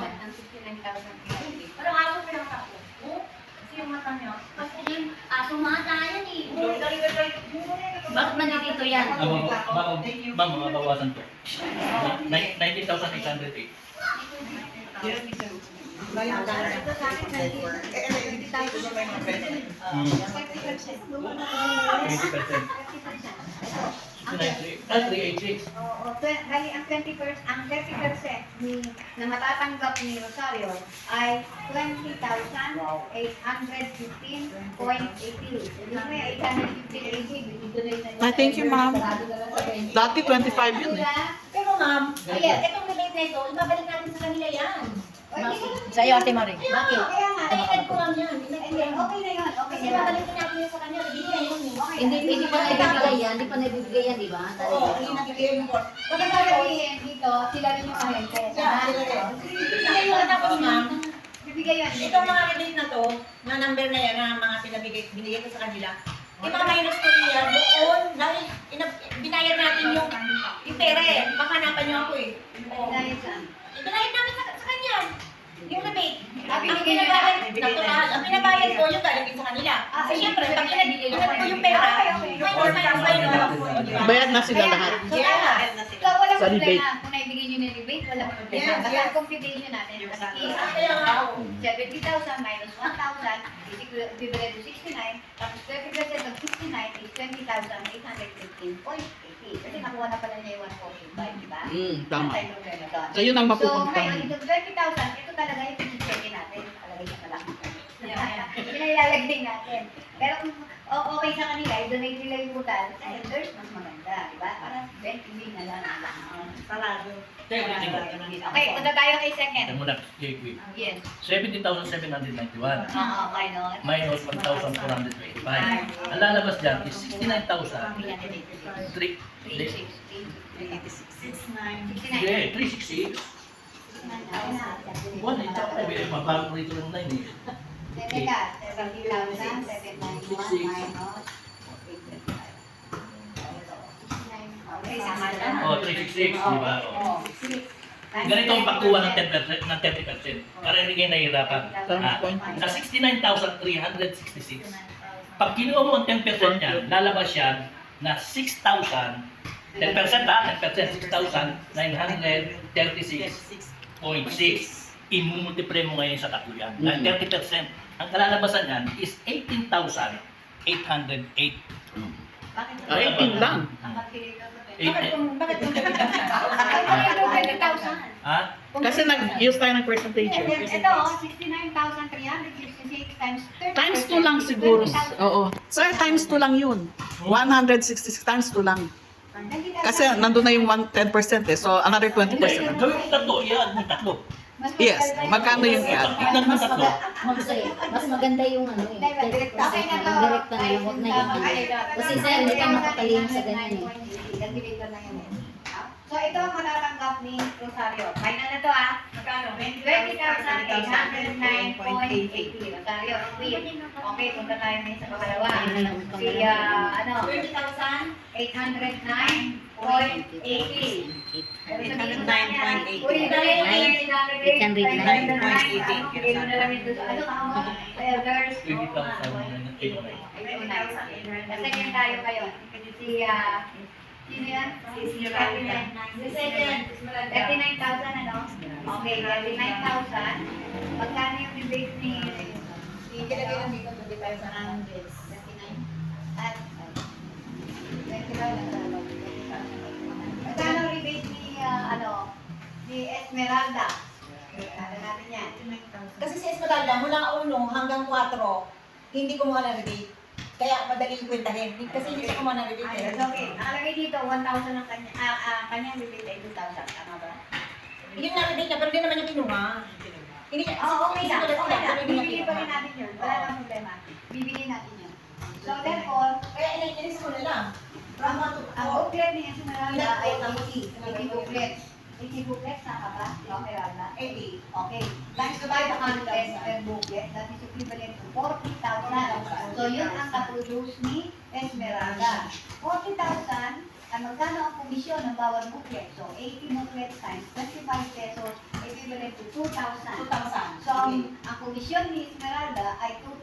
Parang araw ko lang ako. Oo. Kasi yung mata niyo. Kasi yung sumata yan eh. Bakit nandito yan? Ma'am, mabawasan po. 19,808. Bayan ka na. Ito sa akin, 20,000. 30%. 386. Oo, bali ang 20%, ang 30% na matatanggap ni Rosario ay 20,815.80. Hindi mo yung 815.80, Ay, thank you, ma'am. Dati 25 yun eh. Pero ma'am, ayan, itong rebate na ito, ibabalik natin sa kanila yan. Sa'yo, Ate Marie. Bakit? Kaya nga, nailan ko ma'am yan. Okay na yun, okay na yun. Ibabalik natin yun sa kanila, bibigyan yun eh. Okay. Hindi pa naibibigay yan, hindi pa naibibigay yan, di ba? Oo, hindi nakikita mo. Bakit sasabihin dito, sila rin yung ahente. Yeah, sila rin. Bibigay yun, tapos ma'am, bibigay yun. Itong mga rebate na to, na number na yan, na mga binigay ko sa kanila, ipa-minus ko niya doon dahil binayad natin yung pera eh. Pakahanapan niyo ako eh. Dahil saan? Binayad namin sa kanya. Yung rebate. Ang binigay niyo pinabayad, na? natural, ang pinabayad ko yung galing din sa kanila. Kasi syempre, pag inad ko yung pera, minus. Bayad na sila lahat. Kaya nga, so walang Sa rebate. problema. Kung naibigay nyo na yung rebate, walang problema. Yes, Basta yes. ang computation natin, kasi Kaya nga. 70,000 minus 1,000 is equivalent to 69, tapos 30% of 69 is 20,815.80. Kasi nakuha na pala niya yung 145, di ba? Tama. Wala tayong problema doon. So, yun ang So, mapupunta. ngayon, ito 20,000, ito talaga yung pag-check natin. Palagay sa malaki. Yun ang ilalagay natin. Pero kung okay sa kanila, i-donate nila yung butal, sa elders, mas maganda, di ba? Para 20 na lang. Sarado. Okay, punta tayo kay second. Ito muna, J-Quick. Yes. 70,791 Oo, okay, no? minus 1,485. Ang lalabas dyan is 69,000. 366. Buwan eh, tsaka eh, mabago rito ng 9 eh. Teka, 70,000, 791 minus 825. Okay, sama lang. Oh, 366, di ba? Oh. Ganito ang pagkuha ng 10%, ng 30%. Para hindi kayo nahihirapan. Sa 69,366. Pag kinuha mo ang 10% niyan, lalabas yan na 6,000. 10% ha? 10%, 6,936.6. Imumultiply mo ngayon sa tatlo yan. Dahil 30%. Ang kalalabasan yan is 18,808. Bakit? 18 lang. Bakit kung 20,000? Ha? Kasi nag-use tayo ng percentage. Ito, 69,366 times 30%. Times 2 lang siguro. Oo. Sir, times 2 lang yun. 166 times 2 lang. Kasi nandun na yung 10% eh. So, another 20%. Gawin mo tatlo, yan, mo tatlo. Yes. Magkano yung yan? Tignan mo tatlo. Mas maganda yung ano eh. Okay na to. Direkta na yung huwag na yung ano. Kasi sir, hindi ka makatalino sa ganyan eh. Calculator na yun eh. So ito ang matatanggap ni Rosario. Final na to ah. Magkano? 20,809.80. Rosario, queen. Okay, punta tayo ngayon sa pangalawa. Si, 809.80. Uy, dahil 20,809. Kasi yun tayo ngayon. Si, sino yan? Si 39,000 ano? Okay, 39,000. Magkano yung rebate ni Kinagay lang dito, 20,000. 39? At 20,000. Magkano rebate ni ni Esmeralda? Ano natin yan? Kasi si Esmeralda, mula 1 hanggang 4, hindi kumuha ng rebate. Kaya madali yung kwentahin. Kasi hindi siya kumuha ng rebate. Ayun, okay. Nakalagay dito, 1,000 ang kanyang rebate ay 2,000. Tama ba? Yun na rebate niya, pero hindi naman niya kinuha. Hindi niya, Okay lang. Okay lang. Hindi niya Bibili pa rin kinuha. natin yun. Wala nang problema. Bibili natin yun. So therefore, Kaya inis ko na lang. ang booklet ni Esmeralda ay 80 booklet. 80 booklet, saka ba? Okay, Esmeralda? 80. Okay. Times 500 per booklet, that is equivalent to 40,000. So yun ang kaproduce ni Esmeralda. 40,000, ang magkano ang komisyon ng bawat booklet? So 80 booklet times 25 pesos, equivalent to 2,000. So ang komisyon ni Esmeralda ay 2,000.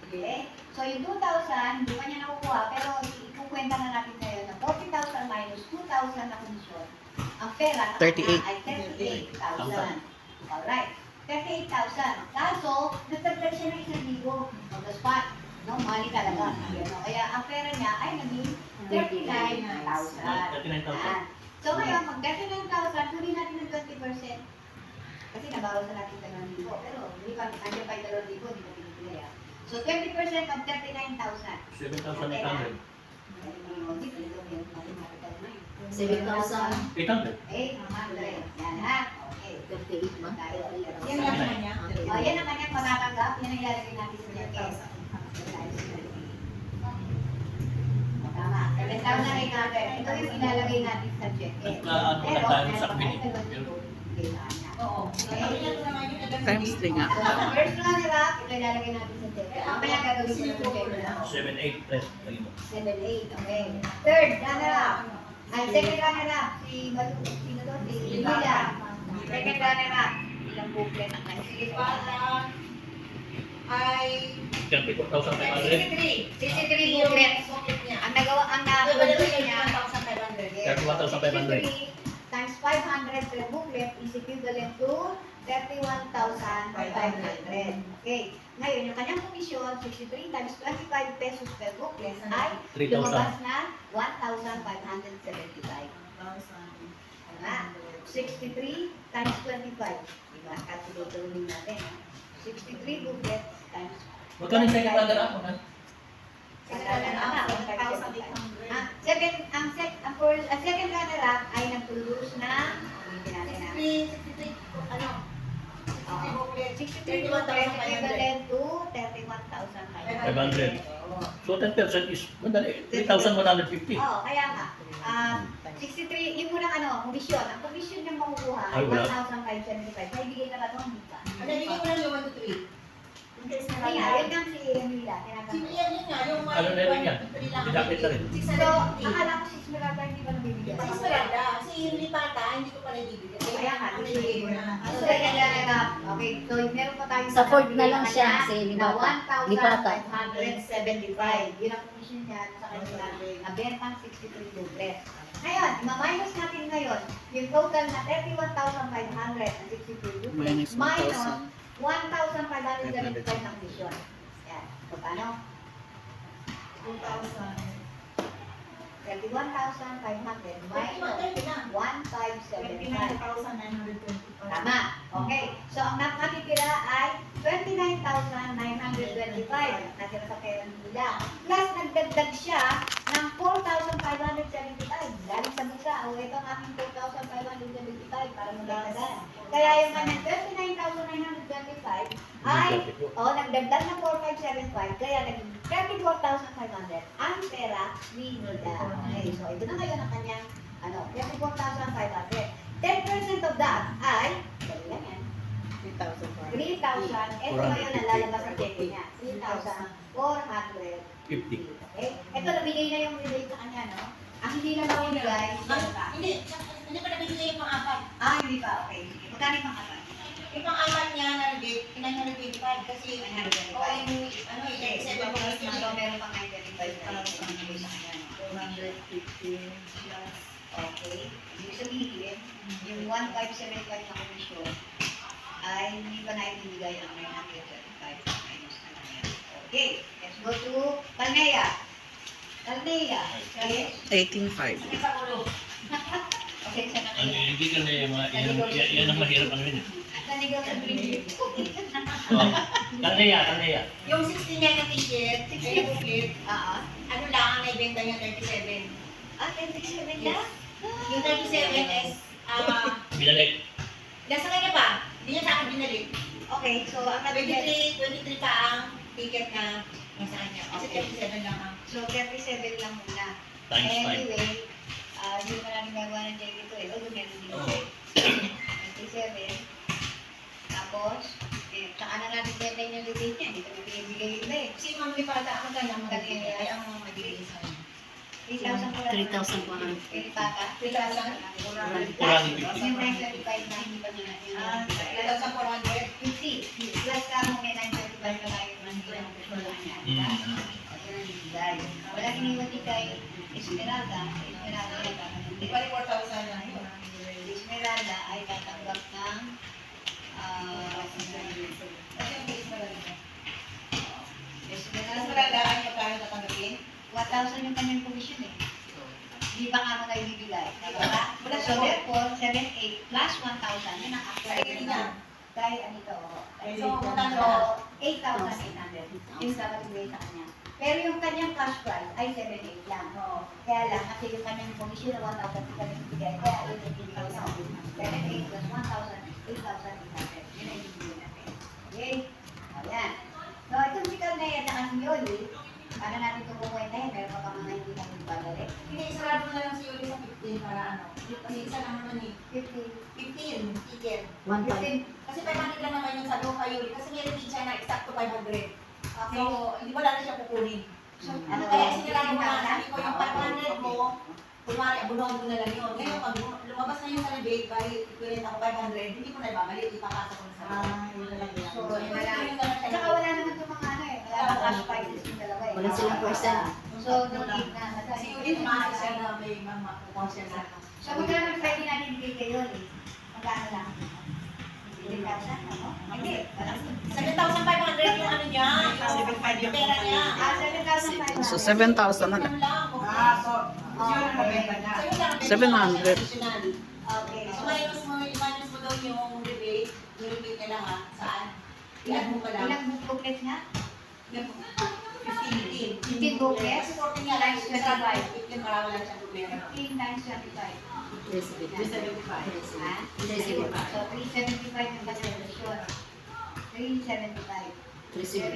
Okay? So yung 2,000, di pa niya nakukuha, pero ikukwenta na natin ngayon na 40,000 minus 2,000 na komisyon. Ang pera na 38. ay 38,000. Alright. 38,000. Kaso, nagtagdag siya ng 1,000 on the spot. No, money talaga. Ano, kaya ang pera niya ay naging 39,000. 39,000. Yan. So ngayon, mag 39,000, kunin natin ng 20%. Kasi nabawasan natin sa 2,000. Pero hindi pa, nandiyan pa yung 2,000, hindi pa pinipili. So 20% of 39,000. 7,800. 7,000. 800. 800. Yan ha. Okay. 38 ba? Yan lang naman niya. O, yan ang kanyang matatanggap. Yan ang ilalagay natin sa cheque. Tama. 7,800. Ito yung ilalagay natin sa cheque. Ano na tayo sa binigay? Oo. Sabi niya ito naman yung agad Times 3 nga. So, ang first runner-up, ito ilalagay natin sa cheque. Mamaya gagawin ko na sa cheque. 7,800 plus. Lagi mo. 7,800. Okay. Third runner-up. Ay, second runner-up. Si Malu. Sino to? Si Lila. Second runner-up. Ilang booklet ang kanya. Sige pa. ay 34,500. 63 booklets. niya. Ang nagawa, ang Wala nagawa naman niya, 1,500. 31,500. 63 times 500 per booklet is equivalent to 31,500. Okay. Ngayon, yung kanyang komisyon, 63 times 25 pesos per booklet ay 3,000. lumabas na 1,575. Tama? 63 times 25. Diba? Calculator ulit natin. 63 booklets times Magkano yung second runner up? Magkano? Second runner-up ay nagtulus na 63, ano? 63 booklets equivalent to 31,500. 500. So 10% is 3,150. Oo, kaya nga. 63, yung unang komisyon. Ang komisyon niyang makukuha ay Ay, wala. 1,575. May bigay na ba ito? Hindi pa. Ano, bigyan ko lang yung 1 to 3. Kaya yun ang si Emila. Sino yan yun nga? Yung Ano na rin yan? Didakit na rin. So, akala ko si Esmeralda hindi pa nabibigyan. Si Esmeralda, si Lipata, hindi ko pa nabibigyan. Kaya nga, Ang bibigay nabibigyan mo ko na. na. So, runner-up. Okay, so meron pa tayong Sa Ford na lang siya, na si Lipata. 1,575. Yun ang commission niya sa kanila. Nabentang 63 booklets. Ngayon, ima-minus natin ngayon yung total na 31,500 and 63 booklets Minus 1,575 na commission. Yan. So, paano? 31,500 minus 1,575. Tama. Okay. So, ang nakatitira ay 29,925. Natira sa pera nila. Plus, nagdagdag siya ng 4,575. Galing sa busa. O, ito ang aking 4,575 para magdagdagan. Kaya yung kanyang 29,925 ay, nagdagdag ng 4,575. Kaya naging 34,500 ang pera ni Nida. Okay. So, ito na ngayon ang kanyang 34,500. 10% of that ay, dali lang yan, 3,000. Ito ngayon ang lalabas sa cheque niya. 3,450. 50. Okay? Ito, nabigay na yung rebate sa kanya, no? Ang hindi na mabigay, Hindi pa nabibigay yung pang-apat. hindi pa. Okay, sige. Magkano yung mga Yung pang-apat niya na rebate, 925 kasi yung ano, Okay, 7 so plus meron pang 925 na ibigay sa kanya. 450 plus, okay. Ibig sabihin, yung 1,575 na komisyon ay hindi pa na ibibigay ang 925 minus na kanya. Okay, let's go to Calnea. Calnea, yes? 18.5. Okay, siya na Ano, hindi ka na yung mga, yan ang mahirap ano yun. Nanigaw sa green. Kanaya. Yung 60 niya na t-shirt, ay booklet, ano lang ang naibenta niya 37. 27 na? Yung 37 is, Binalik. nasa kanya pa, hindi niya sa akin binalik. Okay, so ang nabigay, 23 pa ang ticket na nasa kanya. Kasi 37 lang ang. so 37 lang muna. Times 5. Anyway, hindi pa namin magawa ng check ito eh. Although meron din. Oo. 27. Tapos, saka na natin deadline yung rebate niya. Hindi ko nabibigay yun eh. Si Ma'am Lipata, ang kanya magbibigay ay ang magbibigay sa kanya. 3,400. Pilipata. 3,400. Yung 935 na hindi pa niya na. 3,400. 50. Plus ka mo may 935 na tayo ng niya. Wala iniwati kay Esmeralda. Esmeralda ay Di pa rin 4,000 lang yun. Esmeralda ay tatanggap ng Mas maganda ang pagkano tatanggapin? 1,000 yung kanyang commission eh. Di ba nga mo kayo bibigay? Diba? Wala So siya. therefore, 7,800 plus 1,000, yun ang actual. Ay, yun na. Dahil ano ito, So, magkano? so 8,800. Yung dapat ibigay sa kanya. Pero yung kanyang cash price ay 7,800 lang. Kaya lang, kasi yung kanyang commission na 1,000 yung kanyang ibigay, kaya 8,800 ibigay na. 7,800 plus 1,000, 8,800. Yun ang ibigay natin. Okay? Ayan. So, itong si Carnea at ang Yoli, paano natin ito kukwentahin? Meron pa mga hindi na magbabalik. Hindi, isarado mo na lang si Yuli sa 15 para ano. Kasi isa lang naman eh. 50. 15, ticket. 1.5. Kasi 500 lang naman yung sabi ko kay Yuli. Kasi meron din siya na exacto 500. So, hindi wala na siya kukunin. Ano Kaya sinirado mo na, sabi ko yung 500 mo, kunwari, abunuhan ko na lang yun. Ngayon, pag lumabas na yung sa rebate, bali, equivalent ako 500, hindi ko na ibabalik, ipapasa ko na sa rebate. So, at saka wala naman itong mga ano eh, wala naman cash prices yung dalawa eh. Wala silang percent. So, don't need na. Kasi Yuli, tumakas siya na may makukuha siya sa So, magkano pwede natin bigay kayo eh? Magkano lang? 7,000, ano? Hindi, parang 7,500 yung ano niya, yung pera niya. 7,500. So 7,000 na lang. So, yun ang nabenta niya. 700. Okay. So, minus mo daw yung rebate niya lang ha, saan? I-add mo pa lang. Ilang booklet niya? 15. 15 booklets? Kasi 14 nga lang, 15 marami lang siyang problema. 15 times 25. 375. Ha? So, 375 yung contribution. 375. 7,500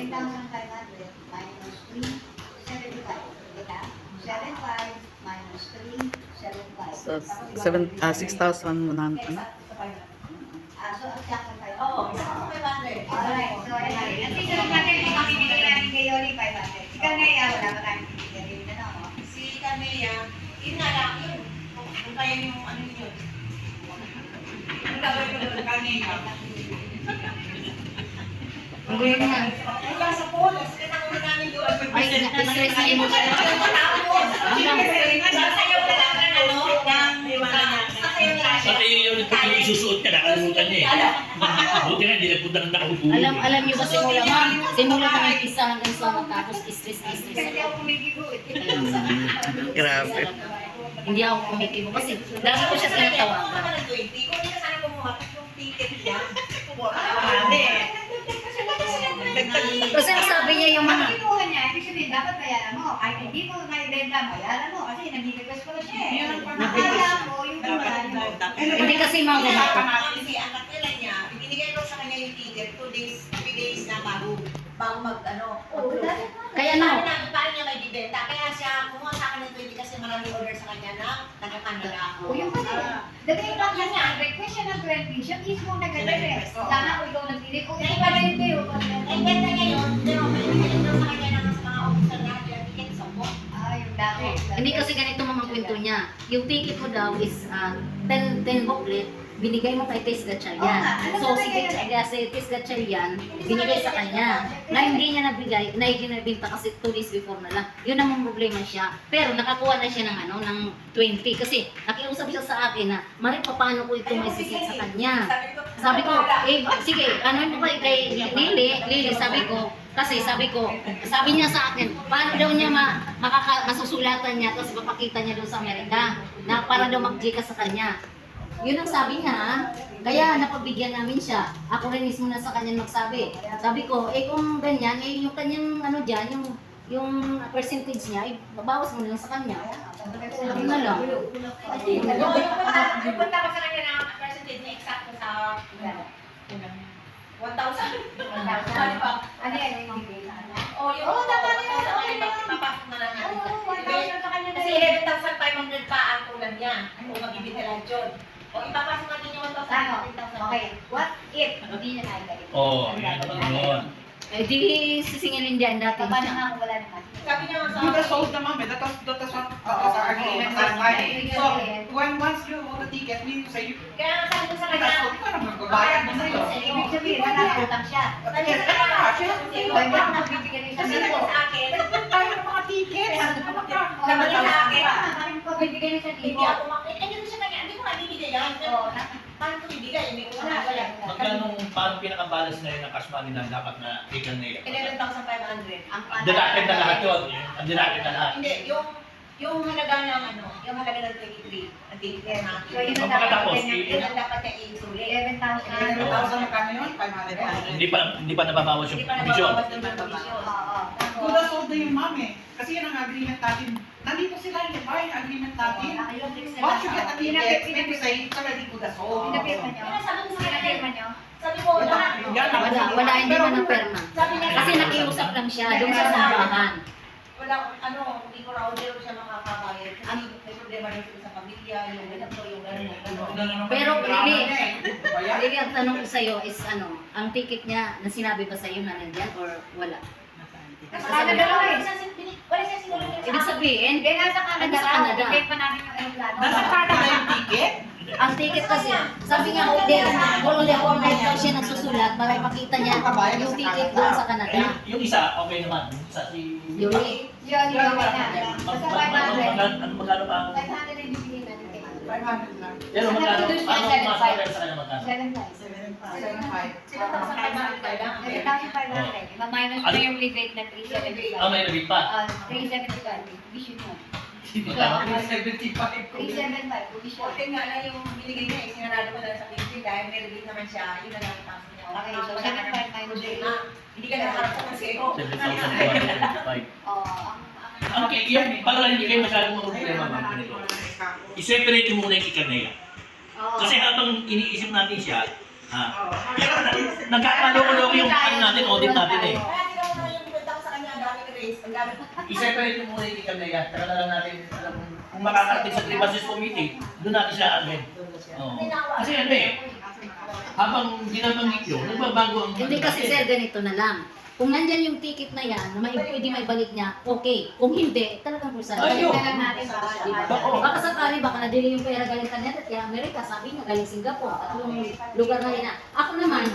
minus 375. Kita? 75 minus 375. So 6,100. Ano? So, ang sakto 500. Oo, isa ko 500. Alright, so ayan. At least naman natin, kung mamimigay namin kay Yoli 500. Si Kanaya, wala pa tayong bibigyan rin na no? Si Camilla, yun nga lang, yun. Kung kaya yung ano yun. Ang gagawin ko doon, kanina. Ang gulo na. Ay, sa pool, kasi nakuha namin doon. Ay, na-stress na mo siya. Sasayaw na lang ng ano, sasayaw na lang Sa siya. iyo yung isusuot ka, nakalimutan niya eh. Buti nga, hindi nagpunta ng nakahubo. Alam niyo ba simula ma'am? Simula ng umpisa hanggang sa matapos, stress. Kasi ako kumikibo eh. Grabe. Hindi ako kumikibo kasi lagi ko siya tinatawagan. Kung ka ng 20, kung hindi ka sana kumuha, yung ticket niya, kumuha ka na marami. Kasi ang sabi niya yung mga, Ang kinuha niya, ibig sabihin, dapat bayaran mo. Kahit hindi mo may benta, bayaran mo. Kasi nag-request ko na siya eh. Akala ko, yung bayaran mo. hindi kasi mga ganito. Kasi ang kakailan niya, binigay ko sa kanya yung ticket 2 days, 3 days na bago mag ano. Oo, dahil Kaya Paano no, namin, paano niya may bibenta? Kaya siya kumuha sa akin ng 20 kasi maraming order sa kanya na taga-Canada ako. O yung kasi, dagay lang yan niya, request siya ng 20, siya mismo nag-request. Sana ko ikaw nag-delete, o ito pa rin kayo. Ang benta niya yun, pero may binigay daw sa kanya ng mga officer na kaya ticket sa mo. Ah, yung dati. hindi kasi ganito mga kwento niya. Yung ticket mo daw is 10 booklet, binigay mo kay Tess Gatchalian. So si Tess Gatchalian, binigay sa kanya. Na hindi niya nabigay, na iginabinta kasi 2 days before na lang. Yun ang problema siya. Pero nakakuha na siya ng ng 20 kasi nakiusap siya sa akin na, Mari, paano ko ito may sisit sa kanya? Sabi ko, sige, ano mo kay Lily, sabi ko, sabi niya sa akin, paano daw niya masusulatan niya kasi papakita niya doon sa Amerika na para daw mag-Gcash sa kanya. Yun ang sabi niya, ha? Kaya napagbigyan namin siya. Ako rin mismo na sa kanya magsabi. Sabi ko, kung ganyan, yung kanyang ano dyan, yung percentage niya, babawas mo na lang sa kanya. Yun na lang. Yung punta ko sa kanya na percentage niya exacto sa 1,000. Ano yan, yung mga Oh, yung tama na yun. sa Okay kanya, na yun. papasok na lang natin. Oo, 1,000 sa kanya na Kasi yun. 11,500 pa ang kulang niya. Kung magbibigay lang yun. O ipapasok natin yung 1,000. Ano? Okay, what if hindi niya naigalit? Oo, yan naman yun. Di sisingilin dyan dati. Paano nga kung wala naman? Sabi niya sa You just sold naman, that was our agreement last time. So, once you hold the ticket, we say, Kaya nga sabi ko sa you kanya, just ka na magbabayad mo sa'yo. Ibig sabihin, nakakutang siya. sabi ko sa kanya, Kaya nga, nagbibigyan rin siya sabi dito. niya sa akin, Tayo ng mga tickets. sabi niya sa akin, Bakit ko bibigyan rin siya hindi dito? ako makita. Eh, ganun siya kanya, hindi ko nabibigay yan. Oo, paano ito ibigay? Hindi ko wala. Magkano parang pinaka-balance na yun ng cash money na dapat na ikan na yun? 11,500. Ang dinatin na lahat yun. Ang dinatin na lahat. Hindi, yung halaga ng yung halaga ng 23, ang ticket natin. So, yun ang Pagkatapos, dapat Yun ang dapat niya i-insulate. 11,000. 11,000 magkano yun? 500. Hindi pa nababawas yung Hindi pa commission. nababawas ng commission. Kuda sold na yung ma'am eh. Kasi yan ang agreement natin. Nandito sila yung buy agreement natin. Once you get a ticket, when you say it's already kuda sold. Pinapirma nyo? Sabi ko sa kanila, Pinapirma nyo? sabi ko, lahat. Wala, hindi man ang perma. Sabi niya, Kasi nakiusap lang siya doon sa sambahan. wala, hindi ko raw siya makakabayad. Kasi may problema rin sila sa pamilya, yung ganito, yung gano'n. Pero Lili, Bayan? Lili, ang tanong ko sa'yo is ang ticket niya, sinabi ba sa'yo na nandiyan or wala? Kasi Canada daw eh. wala siya sinulong Ibig sabihin, Hindi, nasa Canada Nasa raw. Canada. Hindi pa natin yung aeroplano. Nasa Canada yung ticket? ang ticket kasi, sabi nga, hindi, only overnight daw siya nagsusulat para ipakita niya yung ticket doon sa Canada. Yung isa, okay naman. Yung isa si... Yuli. Yun, yun, na. Basta 500. Magkano pa ang... 500 ang bibigyan natin kay Ma'am. 500 lang. Pero magkano? Doon siya, Ano 7,500. mas sa kanya magkano? 7,500. 7,500. Sila tapos ang 500 lang. 7,500. Ma-minus na yung rebate na 375. Ah, may nabit pa. 375. Vision mo. Magkano? 75. 375. Vision. Okay nga lang yung binigay niya, sinarado ko lang sa PC dahil may rebate naman siya, yun na lang ang tapos niya. Okay, so 7,500 problema. Hindi ka nakaharap sa kasero. 7,225. Oh, Okay, yan. Para hindi kayo masyadong problema, ma'am. Ganito. I-separate mo muna yung ikanaya. Kasi habang iniisip natin siya, nagkakaloko-loko yung ano natin, audit natin eh. Kaya tinaw na yung bibenta ko sa kanya, ang dami race, ang dami. I-separate mo muna yung ikanaya. Taka na lang natin, alam mo, kung makakarating sa Grievances Committee, doon natin siya agad. Oo. Kasi ano eh, habang binabanggit yun, nagbabago ang... Hindi kasi sir, ganito na lang. Kung nandyan yung ticket na yan, na pwede may balik niya, okay. Kung hindi, talagang pulsa. Ayun. na lang natin Oo. Baka sakali, baka nadili yung pera galing Canada, kaya Amerika, sabi niya galing Singapore, at yung lugar na yun. Ako naman,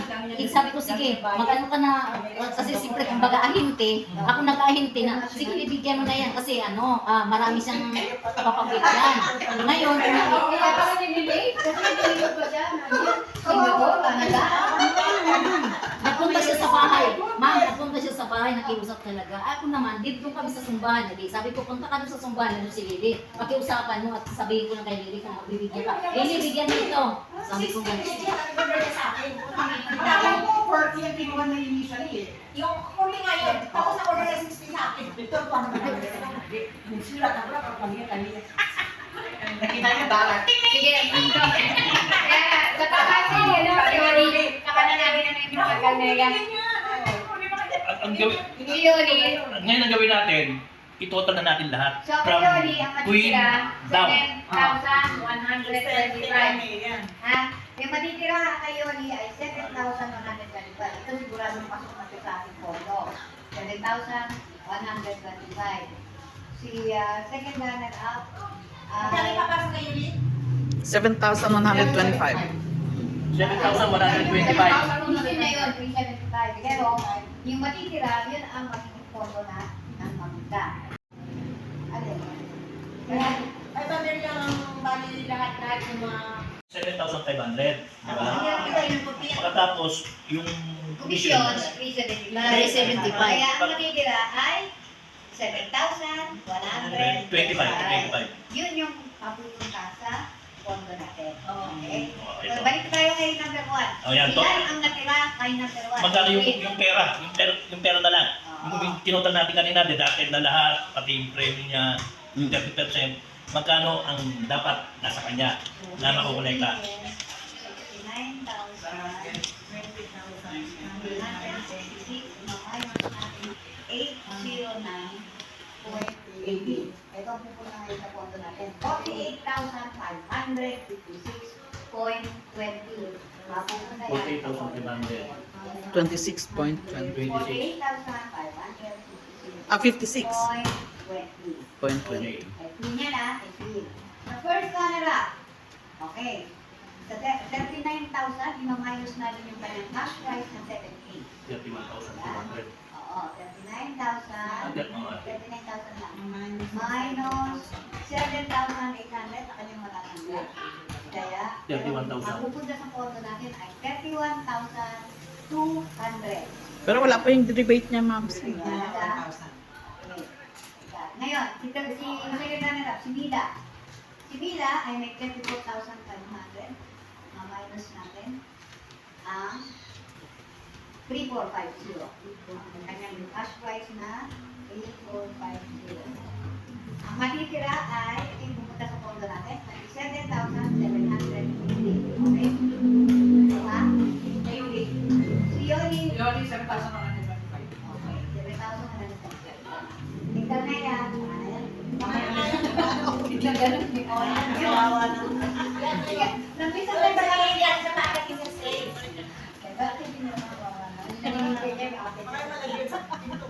sabi ko, sige, mag-ano ka na, kasi siyempre, kung baga ahinte, ako nag-ahinte na, sige, ibigyan mo na yan, kasi marami siyang papagwit yan. Ngayon, Kaya pala nililate. Kasi nililate pa siya. Singapore, Canada. nagpunta siya sa bahay. Ma'am, nagpunta siya sa bahay, nakiusap talaga. Ako naman, dito kami sa sumbahan. Hindi, sabi ko, punta ka doon sa sumbahan, nandun si Lili. Pakiusapan mo at sabihin ko na kay Lili kung magbibigyan ka. Lili, bigyan mo ito. Sabi ko gano'n. Alam mo, 40 ang kinuha na initially eh. Yung huli nga yun, tapos ako na 60 sa akin. Ito pa naman. Sila ka pala, kapag kanina. Nakita niyo dalat. Sige, ito. Kaya, sa kakasi, Yoli, saka na namin ano yung pinakagal na yan. Ang gawin, Si Yoli, ngayon ang gawin natin, itotal na natin lahat. so kay Yoli, ang Queen matitira, down. 7,125. Ha? Yung matitira kay Yoli ay 7,125. Ito sigurado pasok na ito sa ating pondo. 7,125. Si second runner-up, Kaya ipapasok kayo ulit? 7,125. 7,125. Mission na yun, 375. Pero, yung matitira, yun ang magiging pondo na ng mamita. Alin? Kaya, Ay, pamilya lang ang bali lahat ng mga... 7,500. Diba? Ito yung puti. Pagkatapos, yung commission, commission, 375. 375. Kaya, ang matitira ay 7,125. 25. Yun yung papupunta sa pondo natin. Okay? Oh, So, ito. balik tayo kay number 1. Oh, yan, to. Ilan ang natira kay number 1? Magkano yung pera? Yung pera na lang. Yung tinutal natin kanina, deducted na lahat, pati yung premium niya, 30%. Magkano ang dapat nasa kanya na makukolekta? 809.80. Ito ang pupunta ngayon sa pondo natin. 48,556.20. Mapupunta yan. 48,500. 26.20. 48,556. Ah, 56. 0.20. Point Okay. 20. Clean yan ah. Clean. The first runner-up. Okay. Sa 39,000, ima-minus natin yung kanyang cash price na 78. 31,200. Oo, 39,000. 39,000 lang. Minus 7,800 na kanyang matatanggal. Kaya, 31,000. ang pupunta sa pondo natin ay 31,200. Pero wala pa yung rebate niya, ma'am. Okay. Ngayon, si Secretary Rap, si Mila. Si Mila ay may 24,500. Minus natin ang 3,450. Ang kanyang cash price na 3,450. Ang matitira ay yung pupunta sa pondo natin, 7,750. Okay? Diba? Si Yoli, Yoli, 7,125. okay, 7,150. Tignan na yan. Biglang ganun. Kawawa na. Nampisa na ba kayo yan sa marketing sa sales? Bakit hindi naman kawawa na?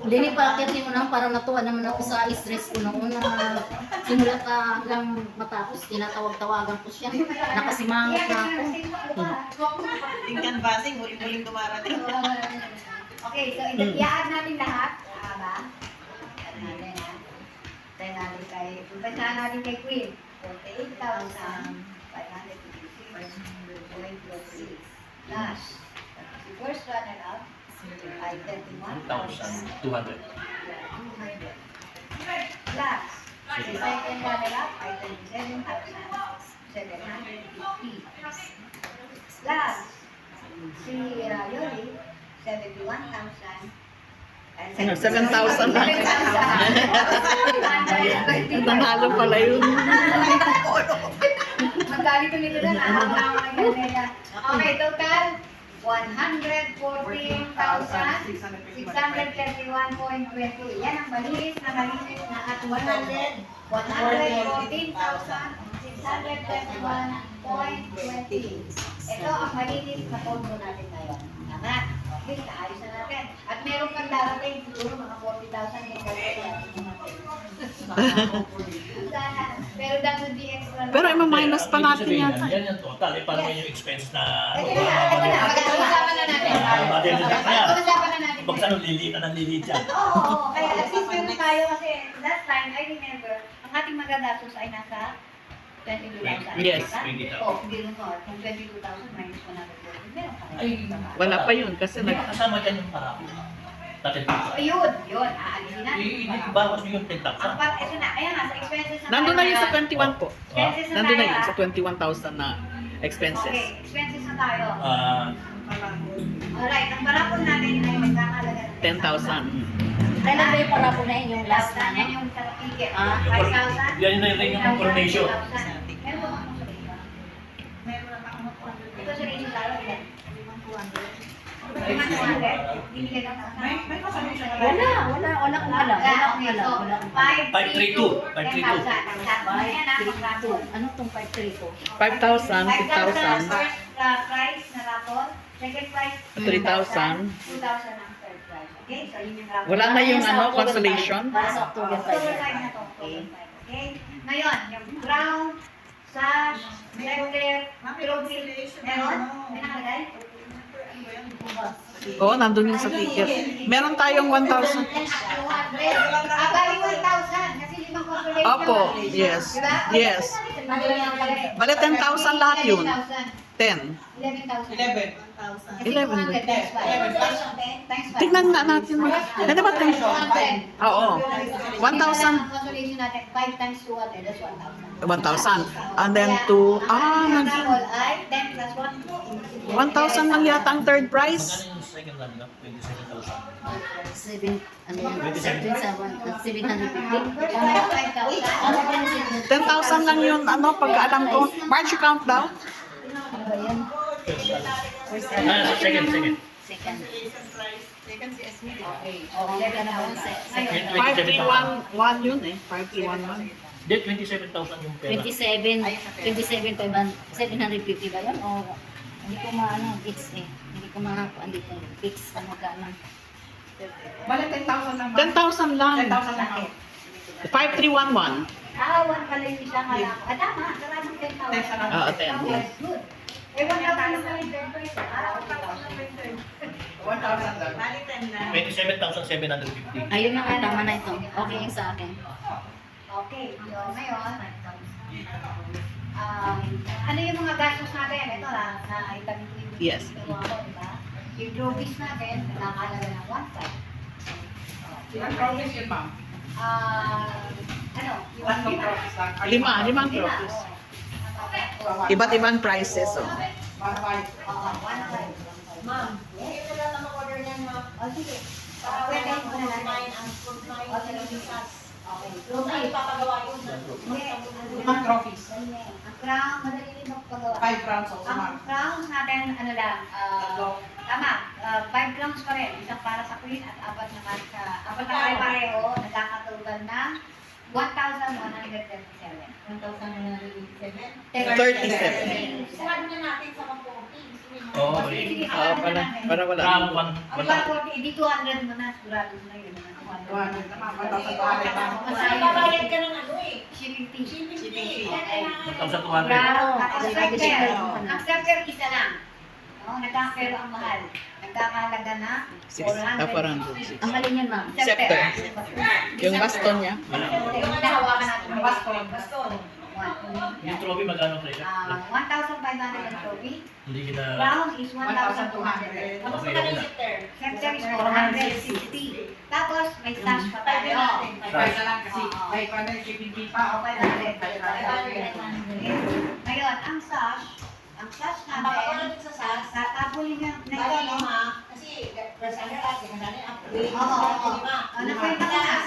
Hindi pa akyatin mo lang, parang natuwa naman ako sa stress ko noon na simula pa lang matapos, tinatawag-tawagan ko siya. Nakasimangot na ako. Yung canvassing, muling-muling dumarating. Okay, so i-add natin lahat. Ba? Add natin ha. Tayo natin kay, umpisahan natin kay Queen. 48,556.3. Last. Si first runner-up ay 1,200. 200. Last. Si second runner-up ay 27,750. Last. Si Yoli, 71,000. Ano, 7,000 lang. 7,000. Nanalo pala yun. Magkali ko nito na. Okay, total 114,631.20. Yan ang malinis na at 114,631.20. Ito ang malinis na pondo natin ngayon. Tama. Okay, naayos na natin. At meron pang darating, siguro mga 40,000 yung sana. Pero that would be extra. Pero ima-minus pa natin Ibig sabihin, yata. Yan yung total. Eh, paano yung expense na... Ito na. Pag-uusapan na natin. Madalilit na yan. Pag-uusapan na natin. Buksan ang liliit na ng liliit yan. Oo. Kaya at least meron tayo kasi last time, I remember, ang ating magagastos ay nasa 22,000. Yes. Oh, hindi rin ko. Kung 22,000 minus 140, meron pa rin. Wala pa yun kasi Hindi kasama dyan yung para. Tatid So, yun. Aalisin natin. Bawas mo yung 10,000. Ito na. Ayan na, sa expenses na nandun na yun sa tayo. 21 po. Expenses na Nandun na tayo, yun ah. sa 21,000 na expenses. Okay, expenses na tayo. Ah, Alright, ang parapol natin ay magkakalaga ng 10,000. Kailan ba yung parapol na yun, yung last na, Yan no? yung sa ticket. Ah, 5,000. yan yung ring ng coronation. Meron ba akong sabihin? Ito sa rin lalo, ilan? 200. 200. Binigay lang sa May kasama siya na Wala akong alam. Wala akong alam. Wala akong alam. 532. 532. Ano tong 532? 5,000, 5,000 6,000, first prize na rapon. Second prize, 3,000. 2,000 ang third prize. Okay, so yun yung rapon. Wala na yung Sa ano, October consolation. 5. Para sa October 5. October 5 na to. Okay. Okay? Ngayon, yung crown, sash, necklaire, trophy. Meron? May nakalagay? Oo, nandun yun sa ticket. Meron tayong 1,000. 200. Bali 1,000. Kasi limang consolation. Opo, yes. Diba? Yes. Bali 10,000 lahat yun. 10. 11,000. 11. 11 ba? Times 5. Tignan nga natin. Ano ba 10? Oo. 1,000. Consolation natin, 5 times 200, that's 1,000. 1,000. And then 2. Ang travel ay 10 plus 1. 1,000 lang yata ang third prize. Magkano yung second run na? 27,000. 750. 5,000. 10,000 lang yun. Ano, pagkaalam ko. March, you count daw. Ano ba yan? Second. Second. Second si Esme. Okay. Okay ka na ba? Second. 5,311 yun eh. 5,311. Hindi, 27,000 yung pera. 750 ba yan? O hindi ko maano, fix eh. Hindi ko makakuan dito. Fix ano ka lang. Bale, 10,000 lang. 10,000 lang. 10,000 lang. 5,311. Awan pala yung isang halak. Tama, maraming 10,000. 10,000 lang. Oo, 10. Okay, good. Eh, 1,000 lang yung third prize. 1,000 lang. Bali 10 na. 27,750. Ayun na nga, tama na ito. Okay yung sa akin. Okay, yun. Ngayon, Ano yung mga gastos natin? Ito na itabi ko yung Yes. diba? Yung trophies natin, nakakalaga ng 1.5. Ilang trophies yun, ma'am? Ano? Yung Tatlong lima. trophies lang. Limang trophies. Iba't ibang prices. Oh. 1.5. Oo, 1.5. Ma'am, Hindi na lang mag-order niyan, ma'am. O sige. Para Pwede pwede mo mo na na natin. ang fruit na O sige, yung sige. Okay. Fruit na ipapagawa yun. Limang trophies. Ang crown, madali rin magpagawa. 5 rounds also, Ang ma'am. crowns natin, ano lang, Tatlo. tama, 5 crowns pa rin. Isang para sa queen at apat naman sa, apat na pare-pareho, nagkakatugal ng 1,137. 37. Sarado na natin sa mag-40. Oo, O, sige, sige, Ah, apat na natin. para wala. Round 1, Ang wala. 140, di 200 mo na, sigurado mo na yun. 100 naman, 1,200 naman. Kasi babayad ka ng ano eh. Shipping fee. Shipping fee. 1,200. Crown, at ang Pwede scepter. siya. Ang scepter, isa lang. No, pero ang mahal. Nagkakahalaga na 400. Ang alin yan, ma'am? Scepter. Yung baston niya. Yung hinahawakan natin ng baston. Baston. Yung trophy magkano presyo? 1,500 ang trophy. Hindi kita... Crown is 1,200. Tapos Okay, magkano okay yung na. scepter? Scepter is 460. Tapos may sash pa Pwede tayo. natin. 5 na lang kasi 500 shipping fee pa. Okay, 500. Ngayon, ang sash Ang natin, papagawa sa SAS, tatapulin na ito, bali no? 5. Kasi first under us, yung dali upgrade. Oo, oo. 5. Nakwenta ko na.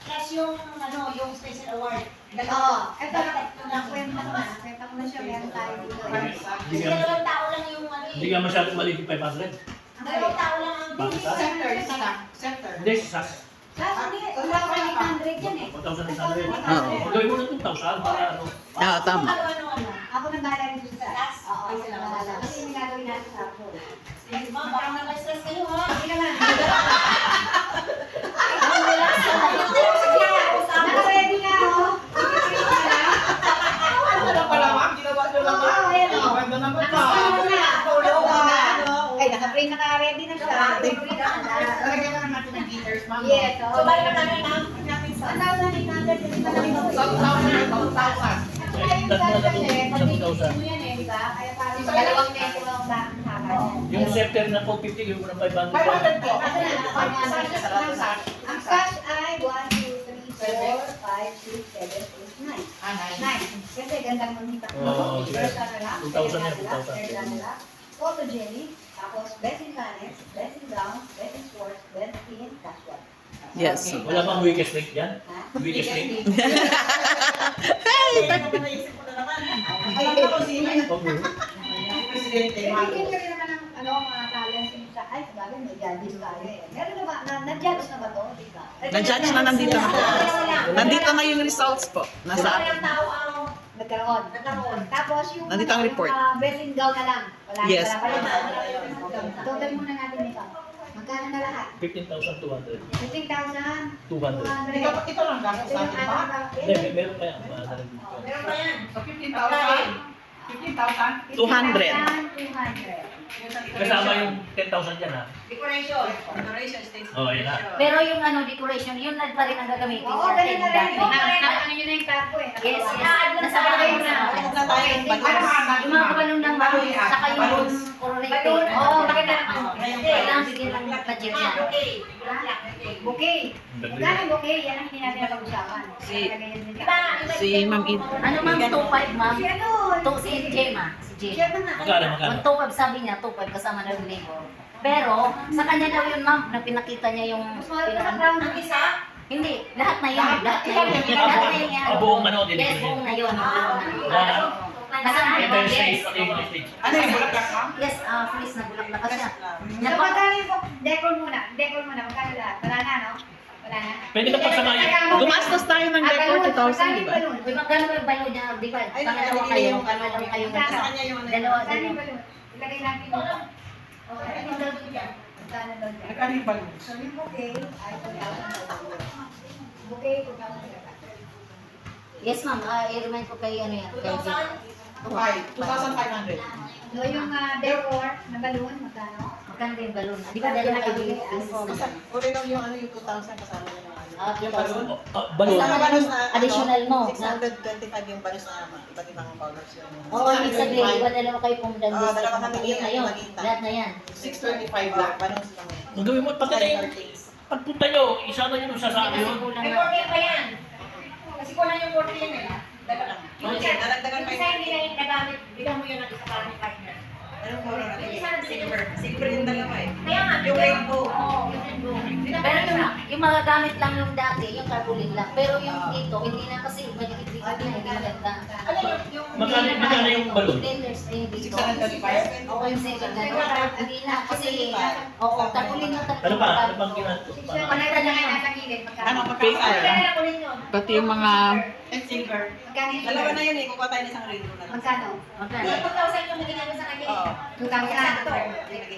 Plus yung ano, yung special award. Oo, ito nakwenta ko na. Nakwenta ko na siya, meron tayo dito. Hindi Kasi ka, dalawang tao lang yung ano hindi eh. ka masyadong maliit yung 500. Dalawang tao lang ang Bakit? Center, isa lang. Center. Hindi, sas. Sash, hindi, 1,800 yan eh. 1,800. Oo. Gawin mo na 2,000 para ano. Ah, tama. Ano. Ako nang bahala rin sa SAS? Oo, ako nang bahala. Kasi yung ginagawin natin sa ako. Sige, ma'am, baka na-stress kayo ha. Hindi naman. Sige, Naka-ready nga ako. Ano lang pala, ma'am? Ginawa nyo lang, ma'am. Oo, yan, oh. Ganda naman, ma'am. Naka-ready na. Ay, naka-play, naka-ready na siya. Lalagyan na lang natin ng glitters, ma'am. Yes, oo. So, balik na natin ma'am. 1,800 kasi pala ito. 1,000. Kaya yung sash kasi, pag-ibig mo yan eh, di ba? Kaya parang dalawang peso lang ba ang haba. Yung scepter na 450, gawin mo ng 500. 500 po. Ito na, Ang sash, isa lang sash. ang sash ay 1, 2, 3, 4, 5, 6, 7, 8, 9. Ah, nice. 9. Kasi gandang mamita ko. Oo, sige. First ano lang, 2,000 yan, second ano lang, 2,000. third ano lang. Photo jelly, tapos best in banners, best in gowns, best in sports, best in casual. Yes. Wala bang weakest link dyan? Ha? Weakest link? Naisip ko na naman. Alam ko si Okay. Presidente, Eh, Marcos. bigyan ka rin naman ng ano, mga talents yung sa, ay, sabagay, may judges tayo eh. Meron na ba, na-judge na ba to? Di ba? Na-judge na, nandito na. Nandito na yung results po. Nasa Ilang tao ang Nagkaroon. nagkaroon. Tapos yung, Nandito ang report. best in gown na lang. Wala, Yes. wala pa yun. Total muna natin ito. Magkano na lahat? 15,200. 15,000. 200. Ito lang gastos Ito yung natin pa. ano ba? Hindi, meron pa yan. Meron pa yan. So, 15,000. 15,000. 200. 200. Kasama yung 10,000 dyan ha. Decoration. Decoration stays. Oh, yun na. Pero yung ano, decoration, yun na pa rin ang gagamitin. Oo, ganun na rin. Dati. Ano yun na yung tapo eh. Yes, yes. Nasa bagay na. Huwag na tayo. Yung mga balon ng balon, saka yung Balloons. correct. Balloon. Oo, maganda. Kailangan bigyan ng budget yan. Okay. Bouquet. Magkano bouquet? Yan ang hindi natin napag-usapan. Si- Iba, Si Ma'am Id. Ano ma'am, 2.5 ma'am? Si ano? Si Jem ah, si Jem. Siya na nga. Magkano, magkano? 2.5 sabi niya, 2.5 kasama na yung labor. Pero, sa kanya daw yun ma'am, na pinakita niya yung... Mas mahal pa sa crown. ang isa, Hindi, lahat na yun, lahat na yun. Lahat na yun yan. Buong ano, Yes, decoration. buong na yun. Entire Kasama stage, yes. pati yung stage. Ano yung bulaklak, ma'am? Yes, fleece na bulaklak kasi. So, magkano yung decor muna? Decor muna. Magkano lahat? Wala na, no? Wala na. Pwede ka pagsamahin. Gumastos tayo ng decor 2,000, di ba? Uy, magkano yung balon niya, di ba? Pangalawa kayo, pangalawa kayo. sa kanya yung ano. Dalawa, Saan yung dalawa. balon? Ilagay natin dito. Okay. Magkano daw dyan? Magkano yung balloon? So, yung bouquet ay 2,000. Bouquet, 2,000. Yes ma'am, i-remind ko kay ano yan, kay Jem. 2,500. So, yung decor na balon, magkano? Magkano din yung balon? Di ba dalawa kayo? Uli lang yung ano yung 2,000 kasama na ng ano. 2,000. Balon. Kasama na yung additional mo. 625 yung balis na iba't ibang colors yun. Oo, ibig sabihin, iba dalawa kayo pumunta Oo, doon. dalawa kami Yun na yun. nakita. Lahat na yan. 625 lang, balis lang. Ang gawin mo, pati na yung pagpunta nyo, isama nyo sa sa Kasi yun. kulang May na. 40 pa yan. Kasi kulang yung 40 yan eh. Dala lang. Okay. Dadagdagan pa Yung isa hindi na yung nagamit, bigyan mo yun ng isa para ni partner. Anong color natin? Yung isa na Silver. Silver yung dalawa eh. Kaya nga, Yung rainbow. Oo, yung rainbow. Pero yung magagamit lang yung dati, yung carpooling lang. Pero yung ito, hindi na kasi magigit-git na, hindi maganda. Ano yung Magkano yung balon? Tenders din dito. 635? Oo, yung second na. Hindi na kasi, oo, carpooling lang Ano pa? Ano pang ginagawa? Panay na nga nasa gilid. Ano, magkano? Carpooling yun. Pati yung mga And silver. Magkano yung Dalawa na yun eh, kukuha tayo ng isang rainbow na lang. Magkano? Magkano? 2,000 yung binigay mo sa kanya Oo. 2,000.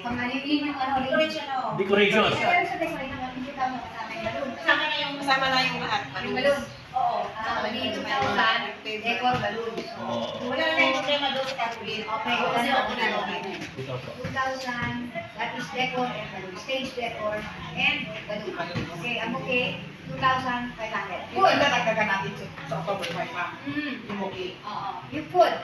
Pang ano yun yung ano, Decoration o. Decoration. Pero sa decoration, hindi ka makasama yung balloon. Kasama na yung lahat. Yung balloon. Oo. Kasama din 2,000. Decor balloon. Oo. Wala na yung problema doon sa carpooling. Okay, Kasi kasi ako na lang. Ito po. 2,000, that is decor and balloon. Stage decor and balloon. Okay, ang bouquet, 2,500. Food na nagdagan natin sa October 5 pa. Yung okay. Oo. Yung food.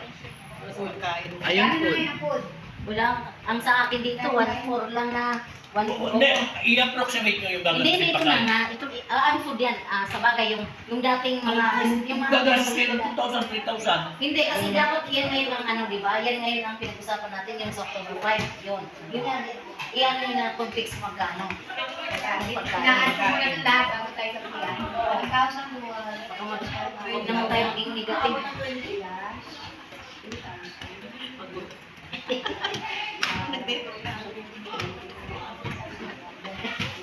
Food kain. Ayun Ano po. na yung food? Wala, ang sa akin dito, 1,400 lang na. Hindi, i-approximate nyo yung Hindi, gagawin ito na nga. Ito, ang food yan. Sa bagay, yung dating mga, yung mga, Gagastos kayo ng 2,000, 3,000. hindi, kasi dapat yan ngayon ang ano, di ba? Yan ngayon ang pinag-usapan natin, yung sa October 5, yun. Yun yan, iyan yun na kung fix magkano. Inaano ko muna ng lahat bago tayo sa pagkano. 1,000 doon. Huwag naman tayo maging negative.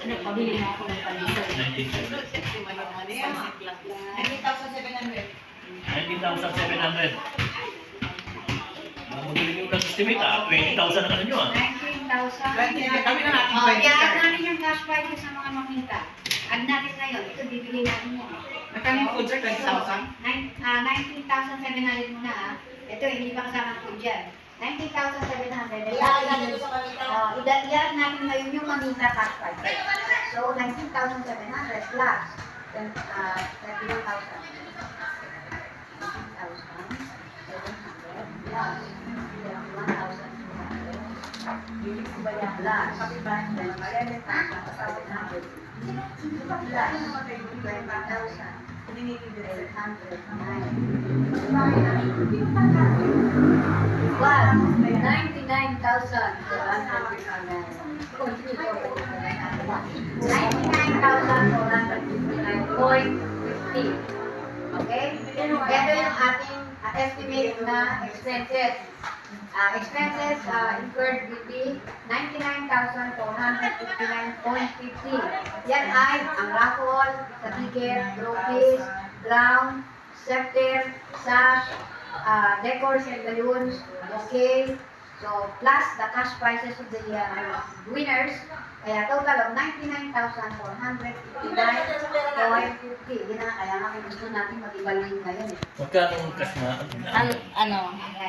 Ano, pabili na ako ng palisay. 19,700. 19,700. Magaling yung nag-estimate 20,000 ang ano nyo 19,000. Kami na natin Oh, 20 i-add sir. namin yung cash prices sa mga makita. Add natin ngayon. Ito, bibili natin yan. Magkano yung food sir? 20,000? 19,700 muna ah. Ito, hindi pa kasama food dyan. 19,700. Ilaan natin doon sa kanila. I-add natin ngayon yung mamita cash prices. So, 19,700 plus 31,000. 19,700 plus 1,200. Plus, kapitan, 11,700. Okay? Ito yung ating estimate na expenses. Expenses incurred will be 99,459.50. Yan ay ang raffle, sa ticket, trophies, ground, scepter, sash, decors and balloons, bouquet, so plus the cash prizes of the winners. Kaya total of 99,459.50. Yun na, kaya nga gusto natin mag-evaluate ngayon. Magkano ang cash na? Ano,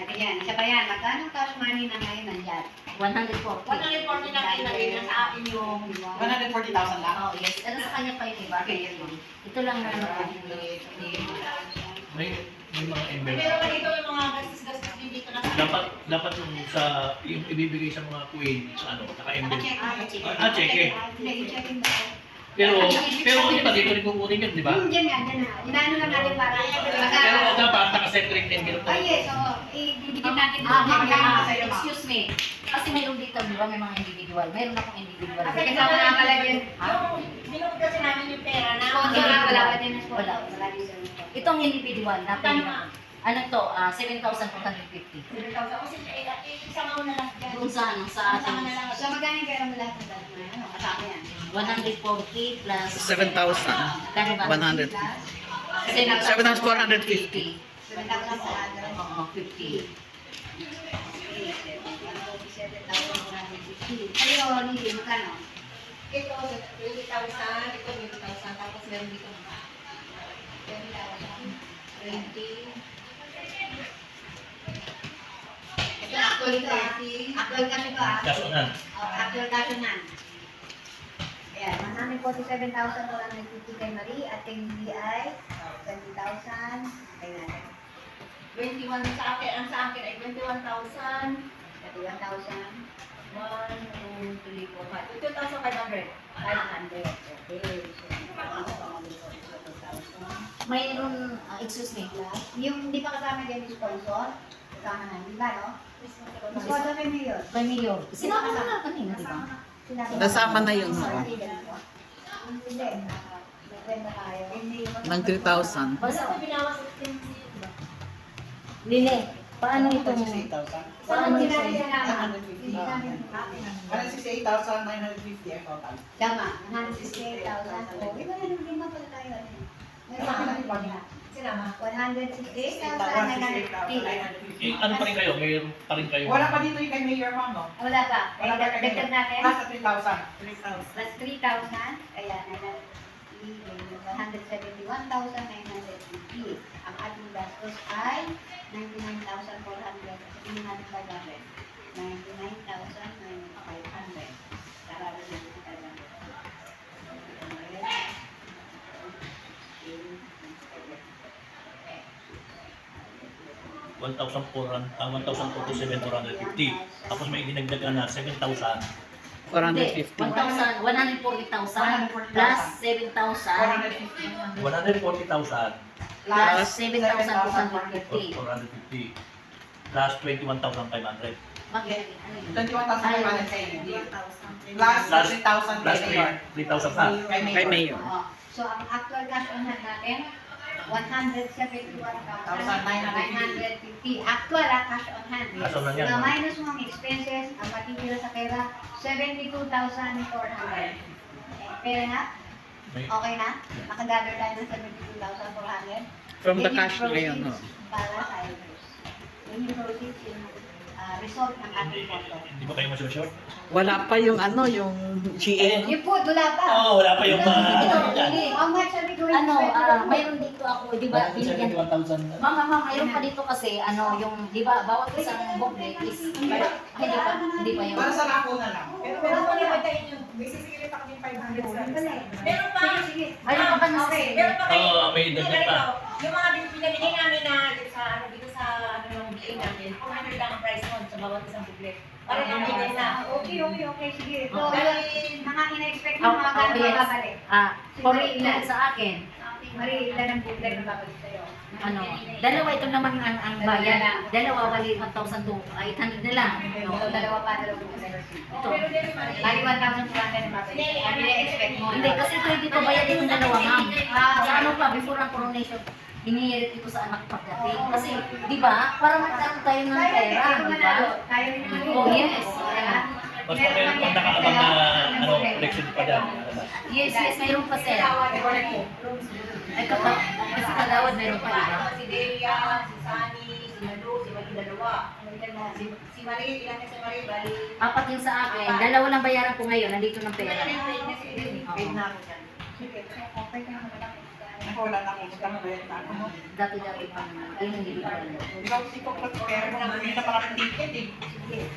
Ayan, isa pa yan. Magkano cash money na ngayon nandyan? 140. 140 lang ilagay na sa akin yung 140,000 lang. Oh, yes. Ano sa kanya pa yung iba? Ito lang na ano. May mga envelope. Pero ganito yung mga gastos-gastos din dito na Dapat yung ibibigay sa mga queen sa ano, naka-envelope. Cheque. Hindi, i-checkin ba? Pero hindi ba dito rin kukunin yun, di ba? Dyan nga, dyan na. Inaano lang natin para Pero dapat naka-separate envelope Ah, na yes, oo. Ibigyan natin Excuse me. Kasi meron dito, di ba, may mga individual. Meron akong individual. Kasi kasama nga pala din. yung binukod kasi namin yung pera na Sponsor nga, wala pa din na sponsor. Wala. Wala din sa sponsor. Itong individual na Tama. ano to, 7,450. 7,000 kasi isama mo na lang dyan. Kung saan, sa Isama ating na lang. So, magkano yung pera mo lahat ng dalawa na yan? Ano, kasama yan. 140 plus 7,000. Kano ba? 100. 7,450. 7,450. Oo, 50. Ayun, hindi, magkano? Ito, 20,000. Ito, 20,000. Tapos meron dito mga 20. Ito, actual cash. Actual cash ito ah. Kaso na. Actual cash na. Ayan, 147,450 kay Marie at kay Lily ay 20,000. Kaya natin. 21 sa akin, ang sa akin ay 21,000. 21,000. 1, 2, 3, 4, 5. 2,500. 500. Okay. Mayroon, excuse me, Yung hindi pa kasama dyan yung sponsor, kasama na, di ba, no? Sponsor kay Mayor. by Mayor. Sinama mo na kanina, di ba? Nasama na yun, oo. Hindi. May kwenta tayo. Ng 3,000. Basta ko binawas sa Lili, paano ito mo? 168,000. Paano sinabi siya naman? 168,950 ang total. Tama, 168,000. Oh, iba na yung lima pala tayo. Sinama. 168,950. Ano pa rin kayo? Mayroon pa rin kayo. Wala pa dito yung kay Mayor Ma'am, no? Wala pa. Wala pa kay Dagdag Mayor. natin. Nasa 3,000. Plus 3,000. Kaya 171,950. Ang ating gastos ay 99,400. Sabihin natin 500. 99,500. Sarado na dito 1,447,450. Tapos may dinagdagan na 7,000. 450. 140,000 plus 7,000 140,000 plus 7,250. 450 plus 21,500 Bakit? Ano yun? 21,500 kay Lily. Plus 3,000 plus kay Mayor. 3,000 na. Kay Kay Mayor. Mayor. So, ang actual cash on hand natin, 171,950. Actual cash on hand. Cash on hand yan, Na no? minus mga expenses, ang matitira sa pera, 72,400. Pera na? May- Okay na? Nakagather tayo ng 72,400. From the Yan yung cash ngayon, no? proceeds para sa Everest. Yun yung proceeds, yung result ng ating photo. Hindi ba kayo masyashort? Wala pa yung ano, yung GA. Yung po, wala pa. Oo, wala pa yung Ito, mga... Lili, How much are we going to ano, spend? mayroon dito ako, di ba, binigyan 71,000. Mama, mayroon pa dito kasi, ano, yung, di ba, bawat isang booklet is, hindi pa yung, Para sa lako na lang. Pero kung ipatayin yung Basically, pa kami 500 meron pa. Ayun pa pa Okay. Meron pa kayo. Oo, may Hindi, dagdag pa. ganito. Yung mga pinabigay namin na sa ano dito sa ano ng BA namin, 400 lang ang price nun sa bawat isang booklet. Para lang bigay na. Okay, sige. So, Dahil mga ina-expect Oh, mo mga oh, gano'n yes. babalik. for sa akin, Marie, ilan ang booklet na babalik sa'yo? ano, dalawa ito naman ang bayan, dalawa bali 1,800 na lang. So, dalawa pa, dalawa pa. Ito. Bali 1,200 na babalik. Ano na-expect mo? Hindi, kasi ito hindi pa bayad yung dalawa, ma'am. Sa ano pa, before ang coronation, hinihirit ito sa anak pagdating. Kasi, di ba, para magkaroon tayo ng pera, di ba? Tayo rin naman. Oh, yes. Mas meron pang nakaabang na election pa dyan. Yes, mayroon pa, sir. Ay, kapag, kasi kagawad mayroon pa, di ba? Si Delia, si Sunny, si Madu, si Mali dalawa. Si Marie, ilan na si Marie, bali. Apat yung sa akin, dalawa lang bayaran ko ngayon, nandito ng pera. Paid na ako dyan. Okay ka naman. Ako wala na ako. Gusto mo bayad na ako. no? Dati pa naman, yun hindi ko alam. Ikaw, ikaw, pero kung hindi na pala ng ticket eh.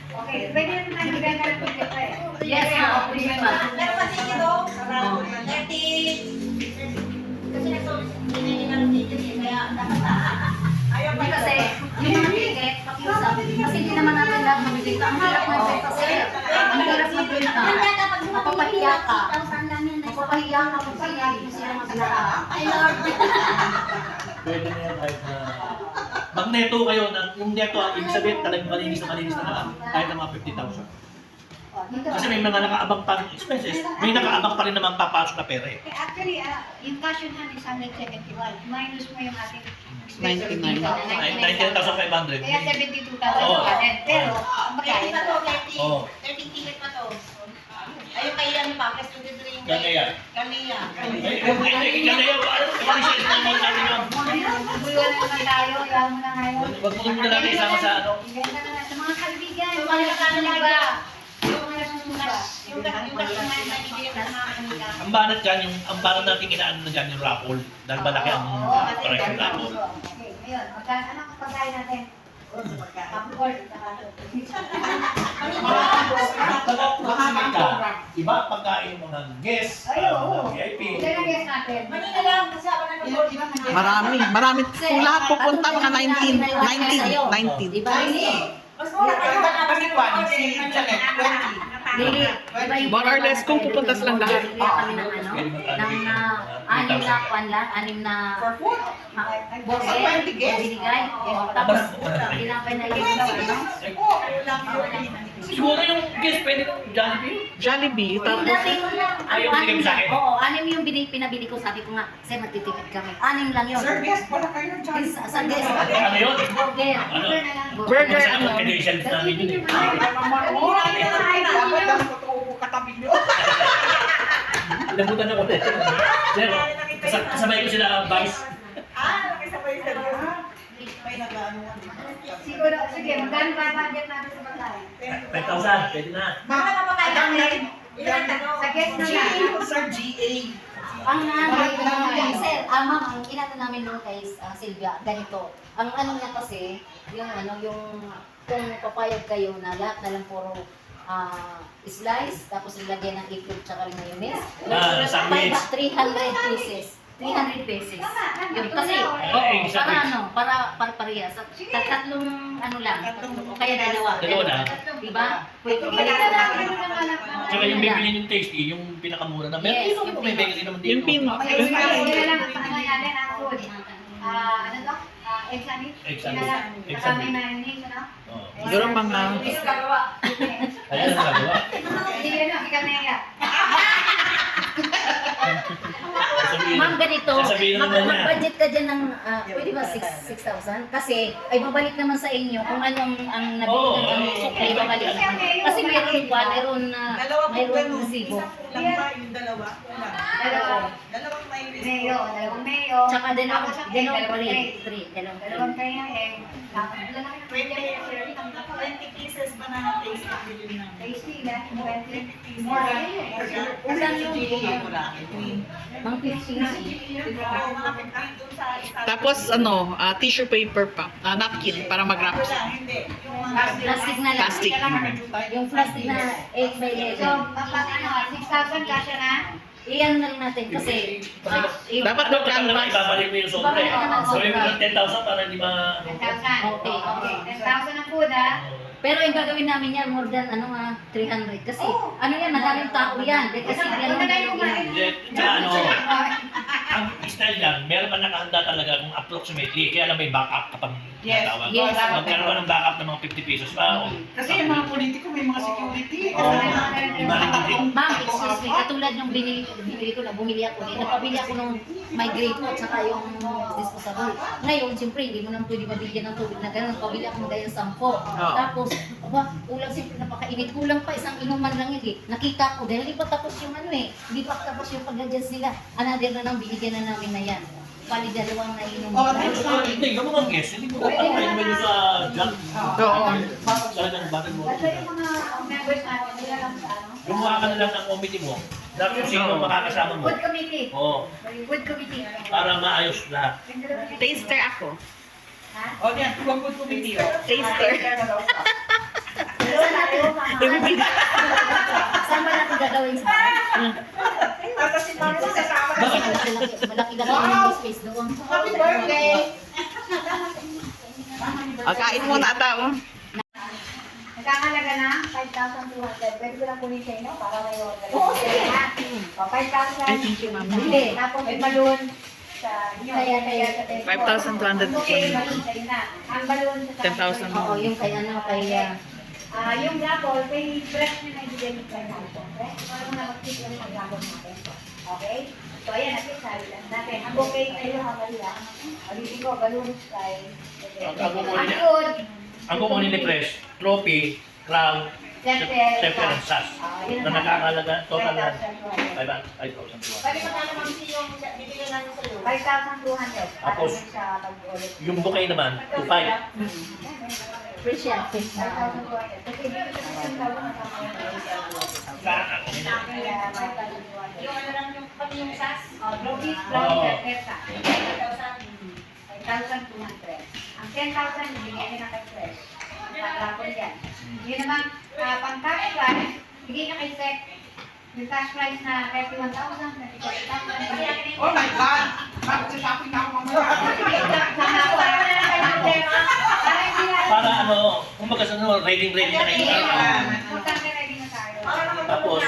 Okay, pwede naman tayo bigyan ng booklet pa eh. Yes, ma'am, please, ma'am. Pero kasi ito, 30. Kasi nagsasabi ng ticket eh, kaya dapat ayaw pa Hindi kasi, yung mga ticket, pakiusap, kasi hindi naman natin lahat mabibigay. Ang hirap magbenta, sir. Ang hirap magbenta. Mapapahiya ka. Mapapahiya ka kung sila magbenta. Ay, Lord. Pwede na yan kahit na... Magneto kayo, yung neto, ibig sabihin talagang malinis na lang, kahit na mga 50,000. Kasi may mga nakaabang pa ng expenses, may nakaabang pa rin naman papasok na pera eh. Actually, yung cash on hand is 171. Minus mo yung ating 99. 19,500. Kaya 72,000. Pero, ang 30 pagkain pa to, mo. 30. Oo. 30 ticket pa to. Ayun kay ano pa, kay student ring. Ganaya. Ganaya. Ganaya, appreciate naman natin yun. Buluan na naman tayo. Yaman mo na ngayon. Wag mo muna natin isama sa ano. Ibenta na sa mga kaibigan. So, Mga wala ka na nasusuba. lagi. Yung mga nasusuba. Yung kasi may bibigyan ka sa mga kanila. Ang banat dyan, ang banat natin inaano na dyan yung raffle. Dahil malaki ang Oo, kasi price ng ganun. raffle. Okay, ngayon, anong pagkain natin? Popcorn, saka Pag-summit ka, iba pagkain ng mga guests, mga VIP. Ilan ang guest natin? Manila lang, kasama na ng board. Marami. Kung lahat pupunta, mga 19. 19. Di ba? Mas mura kayo na Kasi kwan, si Janet, 20. Hindi. Di ba yung More or less kung pupunta silang lahat. Bibigyan kami ng ano? Ng 6 na kwan lang, 6 na For food. burger. 20 guests. Binigay. Tapos, tinapay na lang sa ano? Siguro yung guest pwede ng Jollibee. Jollibee. Yung Tapos, dating, Ayaw binigay mo sa akin? Oo, 6 yung pinabili ko. Sabi ko nga, kasi magtitipid kami. 6 lang yun. Sir, guest, wala kayo ng chance. Sa guest. Ano yun? Burger. Ano? Burger, Sa credentials namin yun eh. Dapat lang totoo katabi nyo. Nabutan ako din. Sir, kasabay ko sila Vice. Nakisabay ka niyo. May nag-ano. Siguro, sige, magkano ba budget natin sa pagkain? 5,000, pwede na. Baka mapakain namin. Ilan tanong? Sa guest na lang. Sir, GA. Ang sir, ma'am, ang inano namin noon kay Sylvia, ganito. Ang ano niya kasi, yung kung papayag kayo na lahat na lang puro slice, tapos ilagyan ng itlog tsaka rin mayonnaise. Sandwich. 300 pieces. 300 pesos. Yung kasi, Sandwich. para parehas. Tatlong ano lang, o kaya dalawa. Dalawa na. Diba? Pwede balikan natin. Tsaka yung bibili yung tasty, yung pinakamura na. Yes, Meron yung may bakery naman dito. yung pino. Okay, sila lang ang ano natin, ang food. Ano to? Egg sandwich? Egg Sila sandwich. lang. Egg Saka may sandwich. mayonnaise, ano? Oo. Siguro mga... Ayan ang nagawa. Hindi yun, hindi kami naiyak. Ma'am, ganito, Sasabihin naman niya. mag-budget ka dyan ng, pwede ba 6,000? Kasi, ay babalik naman sa inyo kung anong ang nabili ng ang supply, babalik naman. Kasi mayroon pa, mayroon resibo. Lang ba yung dalawa? Dalawang mayonnaise. Dalawang mayo. Tsaka dalawang dalawang three. egg. Dalawang Dalawang tray ng egg. 20 pieces ba na taste na bilhin namin? Tasty, lahat 20. More than Ulan yun. wala. Mga 15. Mga 15 dun sa isa. Tapos tissue paper pa. Napkin para mag-wrap. Hindi. Yung mga Plastic na lang. Plastic. Yung plastic na 8 by 11. So, kapag 6,000 kasya na? Iyan na lang natin kasi Dapat Ano ka naman ibabalik mo yung sobre? So yung 10,000 para hindi ma... 10,000. Okay. Okay. 10,000 ang food, ha? Pero yung gagawin namin yan more than 300 kasi ano yan, madaming tao yan. Kasi yan ang Tsaka ang style yan, meron pa nakahanda talaga kung approximately, kaya lang may backup kapag natawag. Yes. Magkaroon ng backup ng mga 50 pesos pa. Kasi yung mga politiko may mga security. Ma'am, excuse me, katulad yung binili ko na, bumili ako din. Napabili ako nung may grate po, tsaka yung disposable. Ngayon, siyempre, hindi mo nang pwede mabigyan ng tubig na gano'n. Napabili ako ng ganyan 10. Tapos, kulang siyempre, napakainit. Kulang pa, isang inuman lang yun eh. Nakita ko, dahil hindi pa tapos yung hindi pa tapos yung pag-adjust nila. Another na nang binigyan na namin na yan. Pali dalawang nainom. Hindi, yung mga guest, hindi mo kapakain mo sa junk. Oo. Talagang bakit mo. Basta yung mga members natin, nila lang sa ano? Gumawa ka na lang ng committee mo. Na kung sino makakasama mo. Food committee. Oo, Food committee. para maayos lahat. Taster ako. O yan, tuwag po committee. Taster. Saan ba natin gagawin sa Tapos si Mami sasama na siya. malaki yung space doon. Happy birthday! Kain muna tao. Nagkakalaga na 5,200. Pwede ko lang kunin sa inyo para may order. Oo, sige. O, 5,000. Ay, thank you, ma'am. Hindi. Tapos may balloon sa inyo. Kaya sa telephone. 5,200 po. Okay, balloon sa'yo na. Ang balloon sa 10,000 Oo, yung kay yung raffle, may press nyo na ibigay yung press natin. Para mga mag-tip lang ang gagawin natin. Okay? So, ayan, natin lang natin. Ang bouquet kayo, hamalila. Ulitin ko, balloon style. Ang food, Ang kukunin ni Press, trophy, crown, scepter, and sas. Na nakakalaga, total na 5,200. Pwede mo na naman yung bibigyan namin sa iyo. 5,200. Tapos, sa pag-ulit. Yung bouquet naman, 2,500. fresh yan, fresh na. 5,200. Kasi hindi ko kasi yung tawag na Yung ano lang yung pati yung sas. Trophies, brown, pepper. 5,200. Ang 10,000, bigyan niya na kay Fresh. Paglapon yan. Yun naman, pang cash price, bigyan niya kay Sec. Yung cash price na 31,000, 34,000. Oh my God! Bakit sa shopping na ako mamaya? Para kumbaga sa rating na kayo. Tapos,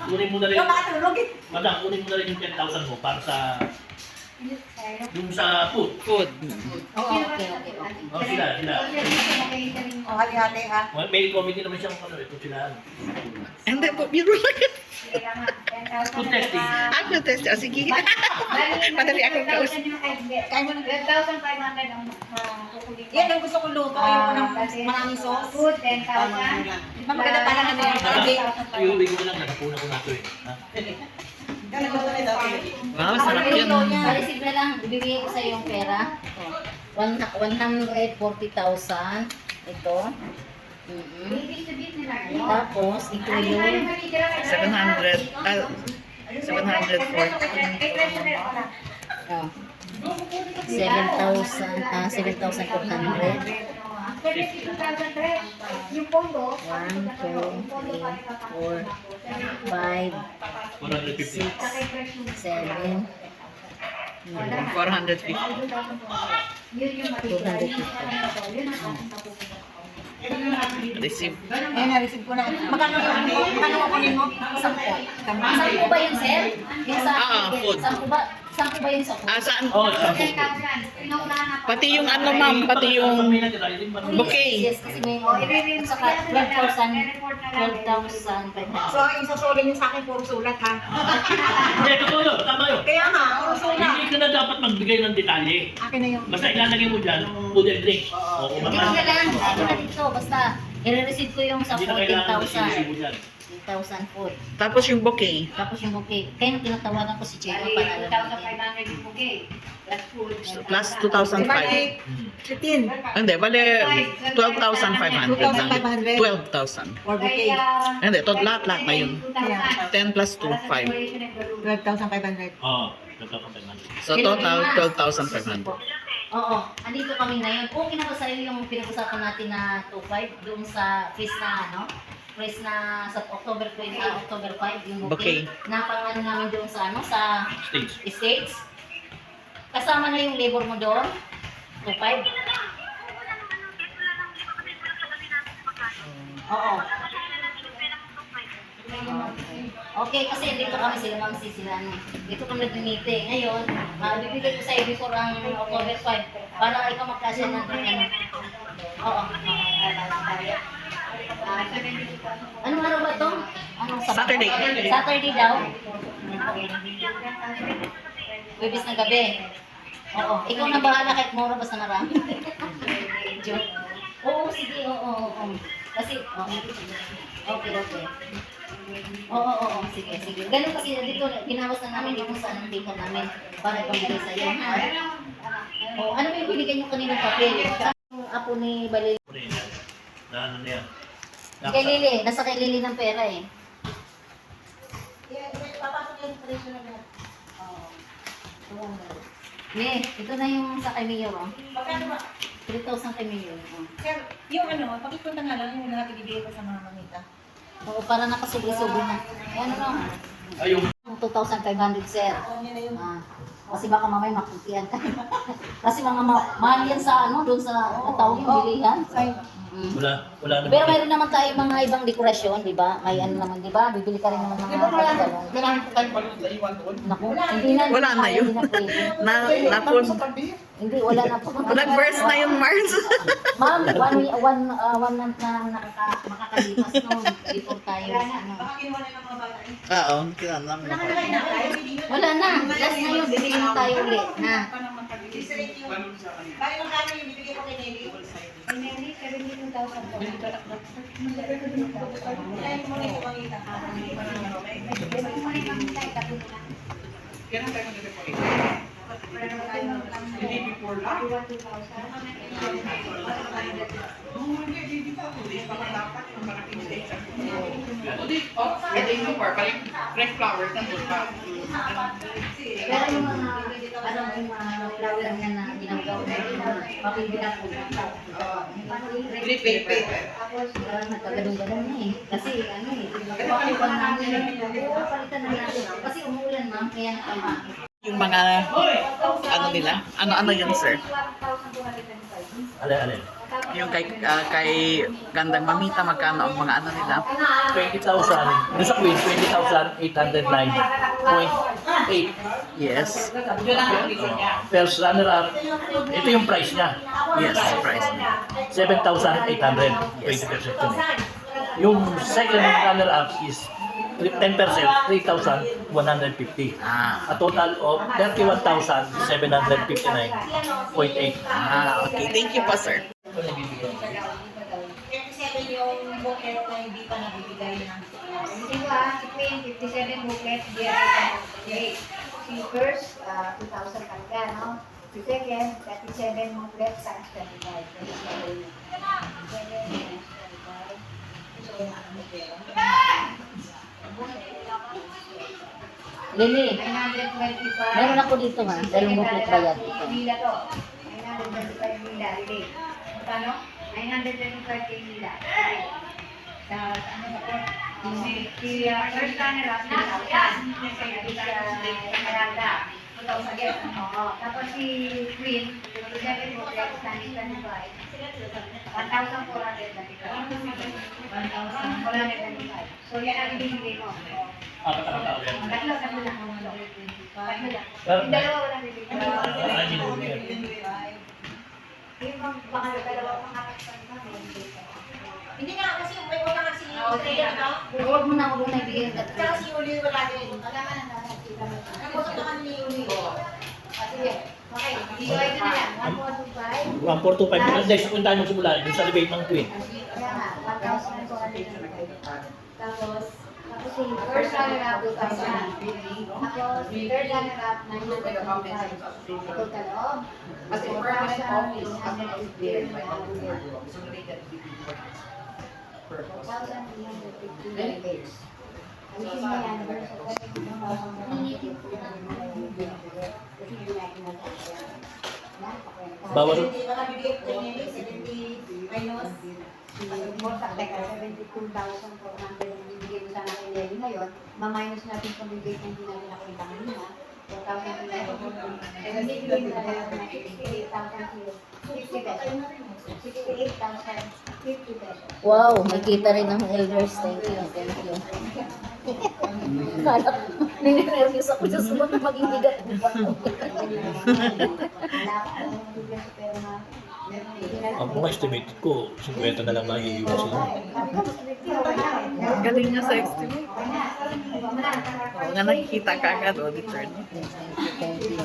kunin mo na rin, madam, kunin mo na rin yung 10,000 mo para sa, yung sa food. Food. Okay. Oh, sila. Oh, hati-hati ha. May committee naman siyang ito sila. Hindi po, biro lang. Food testing. Ako test. Ah, sige. Madali akong kausap. Kaya mo na. 12,500 ang kukunin ko. Yan ang gusto ko luto. Ayoko ng maraming sauce. Food, 10,000. Di ba maganda pala na meron? Iuwi ko lang, nakapuna ko na ito eh. Ha? Wow, sarap yun. Parisip na lang, ibibigay ko sa iyo yung pera. 140,000. Ito. Tapos, ito yung 700. 740. 7,400. Yung pondo, 1, 2, 3, 4, 5, 450. 7, 450. yun yung 250. yun ang Receive. Ayan, na-receive ko na. Magkano mo kunin mo? 10. Sampu ba yun, sir? Yung sa food. Sampu ba yun sa food? Ah, saan? Oh, sa 10,000. Pinaunahan na Pati yung ano, ma'am, pati yung bouquet. Yes, kasi may saka 12,500. So, yung sasolin yung sa akin, puro sulat ha. Hindi, totoo yun. Tama yun. Kaya nga, puro sulat. Hindi ka na dapat magbigay ng detalye. Akin na yun. Basta ilalagay mo dyan, food and drink. O kung Hindi ko na lang, dito na dito. Basta, i-receive ko yung sa hindi na kailangan ng 14,000. mo dyan. 10,000 food. Tapos yung bouquet. Tapos yung bouquet. Kaya nung tinatawagan ko si Chino para alam natin. 2,500 yung bouquet. Plus food. Plus 2,500. Bali, 15. Hindi, bali 12,500 lang. 12,000. Or bouquet. Hindi, lahat na yun. 10 plus 2, 5. 12,500. Oo, nagkakapaman. So total, 12,500. Oo, andito kami ngayon. Okay na ba sa'yo yung pinag-usapan natin na 2.5 doon sa quiz na sa October 5 yung bouquet. Bouquet. Napangano namin doon sa sa Stage. States. Kasama na yung labor mo doon. 2.5. Oo. Okay, kasi dito kami sila Ma'am sila dito kami nag-meeting. Ngayon, bibigay ko sa iyo before ang October 5 para ikaw magkasya ng ano. Oo. Anong araw ba to? Anong Saturday. Saturday daw. Webis na gabi. Oo. Ikaw na bahala kahit mura basta marami. Joke. Oo, sige. Oo. Kasi, okay. Oo. Sige. Ganun kasi dito, ginawas na namin dito sa anong dito namin para pambigay sa iyo. Oo, ano ba yung binigyan nyo kaninang papel? Yung apo ni Balil. Ano na yan? Kay Lili, nasa kay Lili ng pera eh. Papasok yung presyo na lahat. Ito na yung sa kay Mayor oh. Magkano ba? 3,000 kay Mayor. Oh. Sir, yung pakipunta nga lang yung lahat ibibigay ko sa mga mamita. Oo, para nakasubli-subli na. Ano. Ayun. 2,500 sir. Yan na yun. Kasi baka mamaya makutian ka. Kasi mga mahal yan sa doon sa tawag yung bilihan. Wala na. Pero mayroon naman tayo mga ibang dekorasyon, di ba? May ano naman, di ba? Bibili ka rin naman ng mga ganun. Kailangan ko tayo pala sa iwan doon. Naku, hindi na. Wala na yun. Hindi na pwede. Sa tabi. Hindi, wala na po. Nag-burst na yung Mars. Ma'am, one month na makakalipas noon before tayo. Baka kinuha na ng mga bata. Oo, kinanam na. Wala na. Last na yun, bibili na tayo ulit. Na. Bakit ang kami yung bibigay ko kay Nelly? Nelly, 72,000 po. Kaya mo na yung mamita. Kailan tayo mag-decorate? Hindi before lang. Oh, hindi, hindi pa. Days pa man dapat yung malaking station. Pwede yung fresh flowers na doon pa. Pero yung mga, yung mga flower niya na ginagawa na papibilang ko na. Tapos, nagkaganong-ganong na eh. Kasi, papalitan namin. Papalitan na natin. Kasi umuulan ma'am, kaya nakama. Yung mga, ano nila? Ano yun, sir? Alin. Yung kay Gandang Mamita, magkano ang mga ano nila? 20,000. Doon sa Queen, 20,809.8. Yes. Yun ang condition niya. First runner-up, ito yung price niya. Yes, price niya. 7,800. 20% yun. Yung second runner-up is 10%, 3,150. A total of 31,759.8. Okay. Thank you po, sir. 27 yung bouquet na hindi pa nabibigay ng Ito si Queen, 57 booklet, year 2008. Si first, 2,000 talaga, no? Si second, 37 booklet, times 25. 27 times 25. Lili, 925. meron ako dito ha. Dalawang booklet ba yan dito? Mila to. 925 mila, relate. Magkano? 925 kay mila. Sa ano ba po? Si first runner up na Esmeralda. 2,000 again. Oo. Tapos si Queen, 27 booklet, standing 25. 1,425. So yan ang ibigay mo. Apat ang tao yan. Tatlo lang. Tatlo lang. Pero, Yung dalawa wala bibigay. ay, hindi mo yan. Yung mga dalawa pangapat pa Hindi nga, kasi may wala nga si Huwag mo na ako muna ibigay yung tatlo. Tsaka si Uli wala din. wala ka na nakakita mo. Nagpunta naman ni Uli. Sige. Okay. Divide na lang. 1,425. 1,425. Hindi, kung tayo magsimula, yung sa rebate ng Queen. Kaya nga, 1,425. Tapos si first runner-up 2,000. Tapos si third runner-up 925. Total of 4,350. Alisin mo yan. Bawal. Hindi pa nabigay ko niya 70 minus. More sa teka, 72,400 ang bibigay mo sana kay Lenny ngayon. Ma-minus natin kung bibigay na hindi natin nakita kanina. 4,000 68,050 pesos. Wow, nakita rin ng elders. Thank you. Kala ko, nininervyos ako sa sumunod na maging bigat. Ang mga estimate ko, 50 na lang maiiwas sila. Galing niya sa estimate. Oo nga, nakikita ka agad, auditor. Thank you.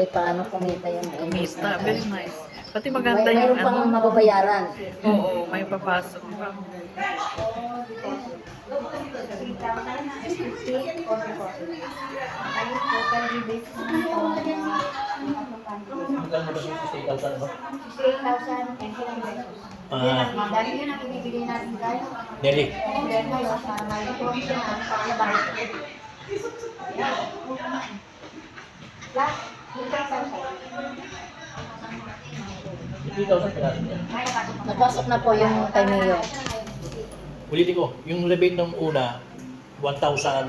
Eh, paano kumita yung Kumita, very nice. Pati maganda yung mayroon pang ano. mababayaran. Oo, may papasok pa. Magkano ba siya? 8,000 ba? 6,000 pesos. Dahil yun ang ibibigay natin guys. Nelly. Then ngayon, para may provision natin para labahan. Plus, 2,000. 3,000 pala. May napasok na. Napasok na po yung kay Mayo. Ulitin ko, yung rebate ng una, 1,000,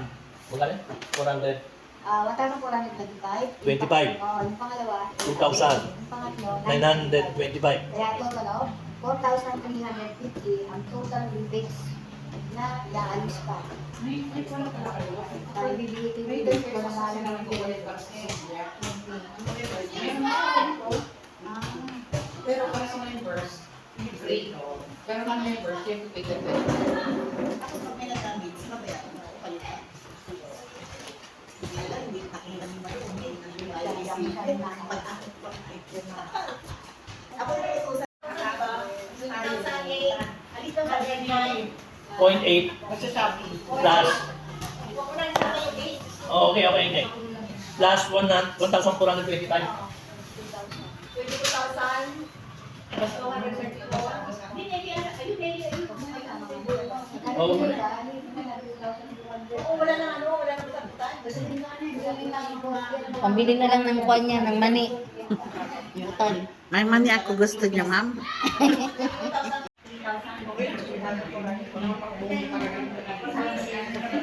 magkano? 400, 1,425. 25. Yung pangalawa, 2,000, yung pangatlo, 925. Kaya total of 4,350 ang total rebates na iaalis pa. Tayo bibigay ko rebates ko ng mahal ng Pero para sa members, free. Pero mga members, you have to pay the bill. Ako pag may nagamit, mabayaran mo ako palitan. Hindi nakita ni Mario, hindi ako na ito sa 0.8 Magsasabi. plus, oh, okay. Plus 1,425. 22,000. Oo. Oo, wala na ano, wala na butabutan. Pambili na lang ng kuwan niya, ng mani. Butan. May mani ako gusto niya, ma'am.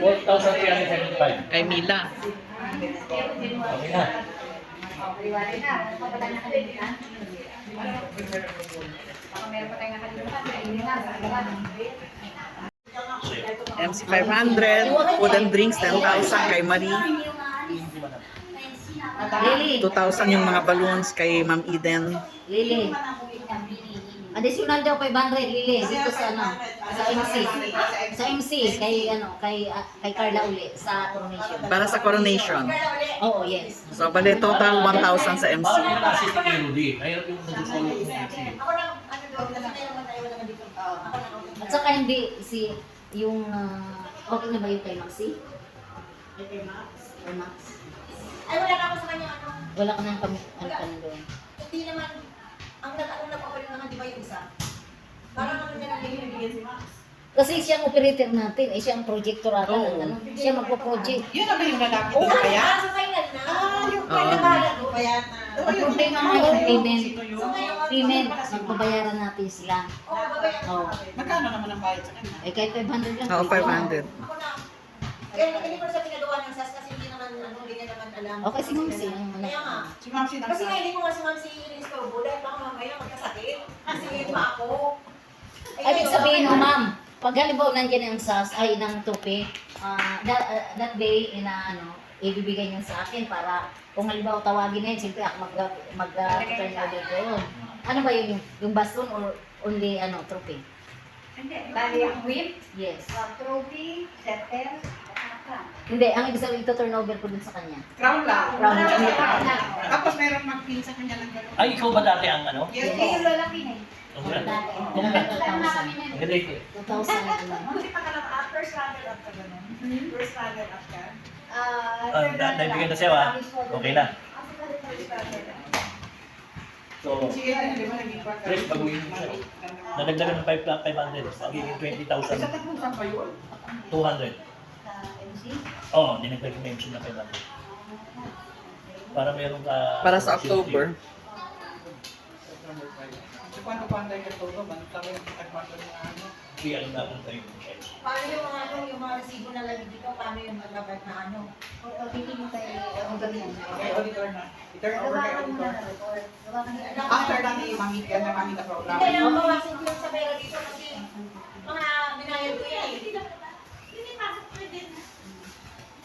4,375. Kay Mila. Okay na. MC 500, food and drinks 10,000 kay Marie. Lily. 2,000 yung mga balloons kay Ma'am Eden. Lily. Additional daw 500 Lily dito sa ano, sa MC. Sa MC kay kay Carla uli sa coronation. Para sa coronation. Oo, yes. So, bali total 1,000 sa MC. Bakit yung assist ni Rudy? Mahirap yung nag-follow ko sa Ako na, ano daw, kasi ngayon naman tayo naman dito. Ako na. At saka hindi si yung okay na ba yung kay Maxi? Kay Max. Ay, wala na ako sa kanya, ano. Wala ka nang ano ka doon. Hindi naman, ang nagpapalit naman, di ba yung isa? Parang ano niya lang yung bigyan si Max. Kasi siyang operator natin, eh siyang projector ata Oo. ano. Siya magpo-project. Yun na ba yung lalaki Oo, doon kaya? sa final na. Yung Oo. kaya bahala doon. Kaya na. Ang problema ngayon, payment. So ngayon, Payment, magbabayaran natin sila. Oo, babayan. Oo. Magkano naman ang bayad sa kanya? Eh kahit 500 lang. Oo, 500. Ako na. Kaya hindi ko na siya pinagawa ng SAS kasi hindi naman, ano, hindi niya naman alam. Okay, si Mamsi. Kaya nga. Si Ma'am Sinang. Kasi nga hindi ko nga si Ma'am si Inistorbo dahil baka mamaya magkasakit. Kasi yun pa ako. Ibig sabihin mo, ma'am, pag halimbawa nandiyan ang SAS, ay ng tupi, that day, ibibigay niya sa akin para kung halimbawa tawagin na yun, siyempre ako mag-turn order doon. Ano ba yung baston or only trophy? Hindi, bali ang whip, Yes. trophy, setter, Hindi, ang ibig sabihin ito turnover ko dun sa kanya. Crown lang. Crown lang. Tapos meron mag-pin sa kanya ng gano'n. Ay, ikaw ba dati ang ano? Yes, Eh, yung lalaki na eh. Okay. Alam na kami na eh. Ganda ito. 2,000. Hindi pa ka lang first runner up ka ganun. First runner up ka. Naibigay na siya, okay na. So, Sige, di ba naging part? Chris, baguhin mo siya. Nadagdagan ng 500, magiging 20,000. Sa tapusan pa yun? 200. Oo, dinagdag yung mention na 500. Para meron ka... Para sa October. So, paano tayo katulo? Ano tayo yung agmando ng ano? Free ano na kung tayo. Paano yung mga resibo na lagi dito? Paano yung maglabag na ano? Kay auditor na. I-turn over kay auditor. After na ni Mami, yan na Mami na program. Hindi na mabawasin ko yung sa pera dito kasi mga binayad ko yan eh.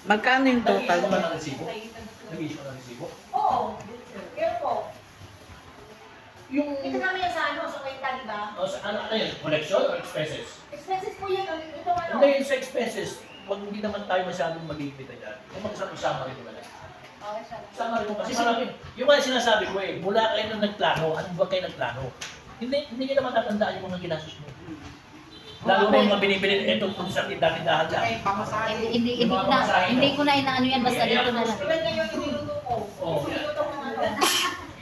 Magkano yung total? Nag-issue ka ng resibo? Nag-issue ka ng resibo? Oo, yun po. Yung... Ito namin yan sa ano, sa kwenta, di ba? Ano yun? Collection or expenses? Expenses po yan, ito ano. Hindi, yung sa expenses, wag hindi naman tayo masyadong mag-iipita dyan. Kung mag-isama rin wala. Sama rin mo kasi marami. Yung mga sinasabi ko mula kayo nung nagplano, ano ba kayo nagplano? Hindi nyo na matatandaan yung mga ginastos mo. Lalo na yung mga binibili, eto kung sa tindahan lang. Kaya pamasahe. Hindi ko na inaano yan, basta dito na lang. Tulad ngayon yung niluto ko. Oo. Niluto ko ng ano.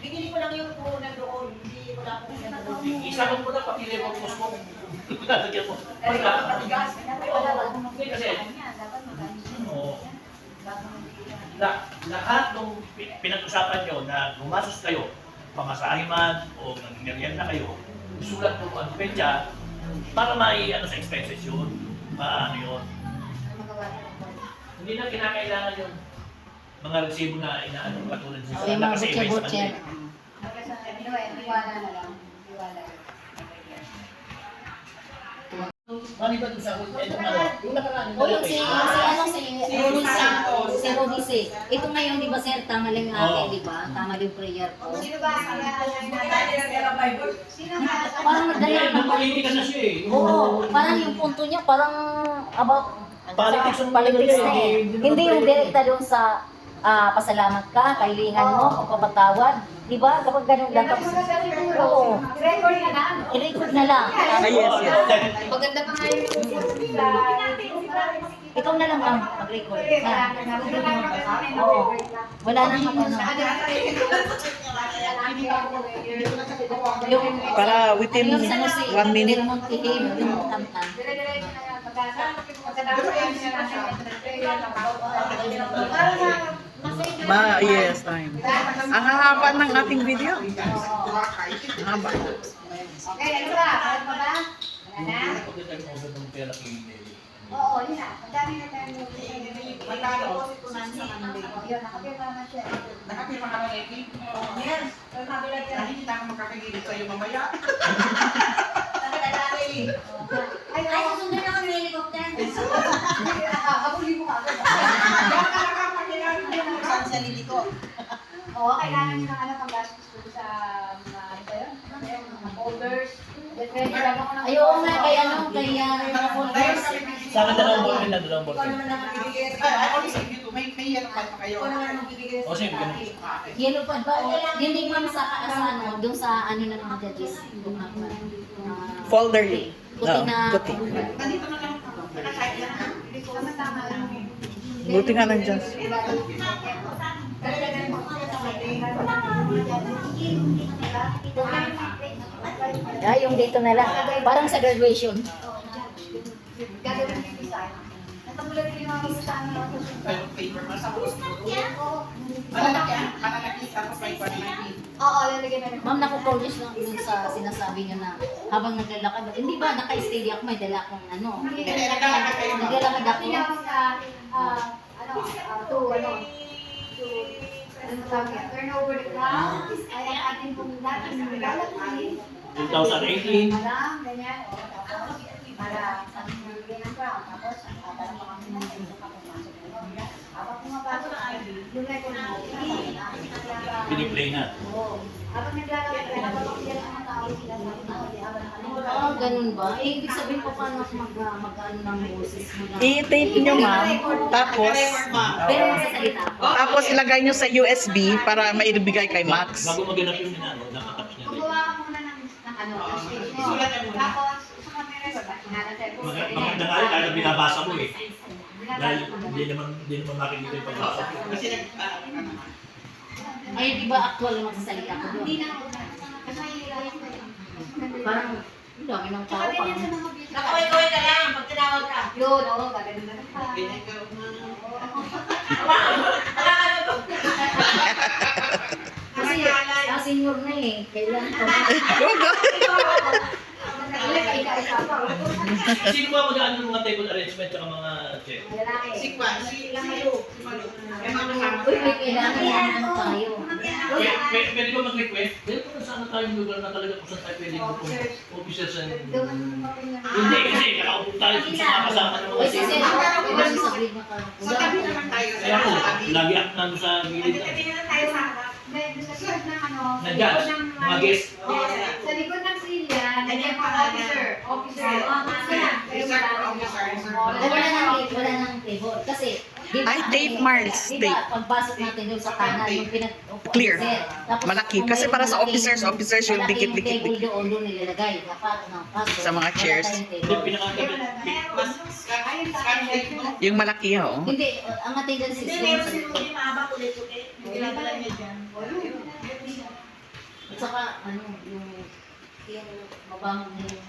Binili ko lang yung puro na doon. Hindi ko lang kung ano. Isa ko muna pati level post mo. Lalagyan mo. Kasi, lahat ng pinag-usapan nyo na gumasos kayo, pamasahe man o nag-merienda kayo, isulat mo ang petsa para ano sa expenses yun. Paano yun. Hindi na kinakailangan yung mga resibo na inaano katulad sa Okay, mga kasi iba yung sa butcher-butcher. kanila. Iwala na lang. Iwala. Mali ba doon sa etong ano? Yung nakaraan. O yung si Rodisi. Ito ngayon, di ba sir, tama lang yung akin, di ba? Tama yung prayer ko. Sino ba ang Sino nga? Parang madali Kaya politika na siya eh. Oo, parang yung punto niya, parang about Politics ang politics na talaga eh. Hindi yung direkta doon sa pasalamat ka, kailingan mo, pagpapatawad. Di ba? Kapag ganun lang. Oo. Record na lang. I-record na lang. Yes. Maganda pa nga yung Ikaw na lang ang mag-record. Oo. Wala nang ano. Yung Para within yung sa 1 minute. Yung Montihim, yung kanta. Yes, time. Ang haba ng ating video. Ang haba. Okay, ano ba? Ano ba ba? Wala na? Oo, yun na. Ang dami na tayo. Magkano po si Tunan sa Monday? Yun, nakapirma na siya. Nakapirma ka ba, Eki? Yes. Nakikita ko magkakagilid sa'yo mamaya. Ay, susunod na kami ng helicopter. Habulin mo ka agad. Yan talaga pagkailangan mo yung Saan siya liliko? Oo, kailangan nyo ng ano pang gastos ko sa mga ano ba yun? Mga folders. Ayaw nga, kay ano, kay mga folders. Sa akin dalawang ballpen na dalawang Ikaw ballpen. naman ang magbibigay Ay, sa ako sa dito, may yan pa kayo. Ikaw naman ang magbibigay O sige, ganun. Yellow pad ba? Yun din ma'am sa ano, doon sa ano na ng judges. Doon na Folder. puti na. Puti. Nandito na lang. Nakasite na lang. Tama-tama lang. Buti nga nandiyan. Ah, yung dito na lang. Parang sa graduation. Gagawin yung design. Natulad yung mga sa ano. Ay, paper pa sa gusto. Malalaki tapos may quality. Oo, lalagyan na rin. Ma'am, nakuproduce lang dun sa sinasabi niyo na habang naglalakad. Hindi ba, naka-steady ako, may dala akong ano. Hindi, naglalakad kayo. Naglalakad ako. Hindi ako sa, to turn over the ground. Ay, ang ating pong dating lalaki. 2018. Alam, ganyan. O, tapos, para sa ng ground. Tapos, parang mga pumasok. Habang pumapasok, yung record mo. Piniplay na. Oo. Habang naglalakad, habang sila ng tao, sila sa Ah, ganun ba? Eh, ibig sabihin pa paano ako mag-ano ng boses mo na. I-tape nyo, ma'am. Tapos, Pero magsasalita ako. tapos ilagay nyo sa USB para maibigay kay Max. Bago maganap yung minano, nakatapos niya. Gumawa ka muna ng ano, ng stage mo. Isulat mo muna. Tapos, sa camera, hinanap tayo. Maganda nga yun, dahil binabasa mo eh. Dahil hindi naman makikita yung pagbasa ko. Kasi Ay, di ba actual na magsasalita ko doon? Hindi na ako. Kasi mahirap. Parang, ang dami ng tao. Tsaka ganyan sa Parang, mga video. Nakaway-kaway ka lang pag tinawag ka. Yun, oo, gagawin na pa. ganyan ka na. Hawakan mo to. kasi, senior na eh. Kailan pa. Sino ba mag-ano ng mga table arrangement at mga check? Lalaki. Si Kwan, si Malu. Ay, mga Uy, may kailangan yan naman tayo. Pwede ba mag-request? Dahil kung saan tayong lugar na talaga kung saan tayo pwede officers and... Hindi kasi nakaupo tayo kung saan makasama ng mga Kasi sir, iba yung sabihin niya ka. Sa tabi naman tayo. Kaya po, lagi ako nandun sa gilid. Sa likod ng ano, sa Nag-judge, likod ng mga guest. Sa likod ng silya, nandiyan pa officer. Officer. Wala nang table. Kasi, di ba, Ay, tape, Mars, Di tape. ba, pagpasok natin doon sa kanan, yung Clear. Tapos, Malaki. kung Kasi may para sa malaking- officers yung malaking dikit-dikit. table doon nilalagay. Dapat, pasok. Sa mga Wala chairs. tayong table. Hindi, pinakatabi. Yung malaki, oh. Hindi, ang attendance is Hindi, doon meron sa si likod. Rudy mahaba ulit-ulit. Hindi lang pala niya dyan. At saka, ano, yung mabang yung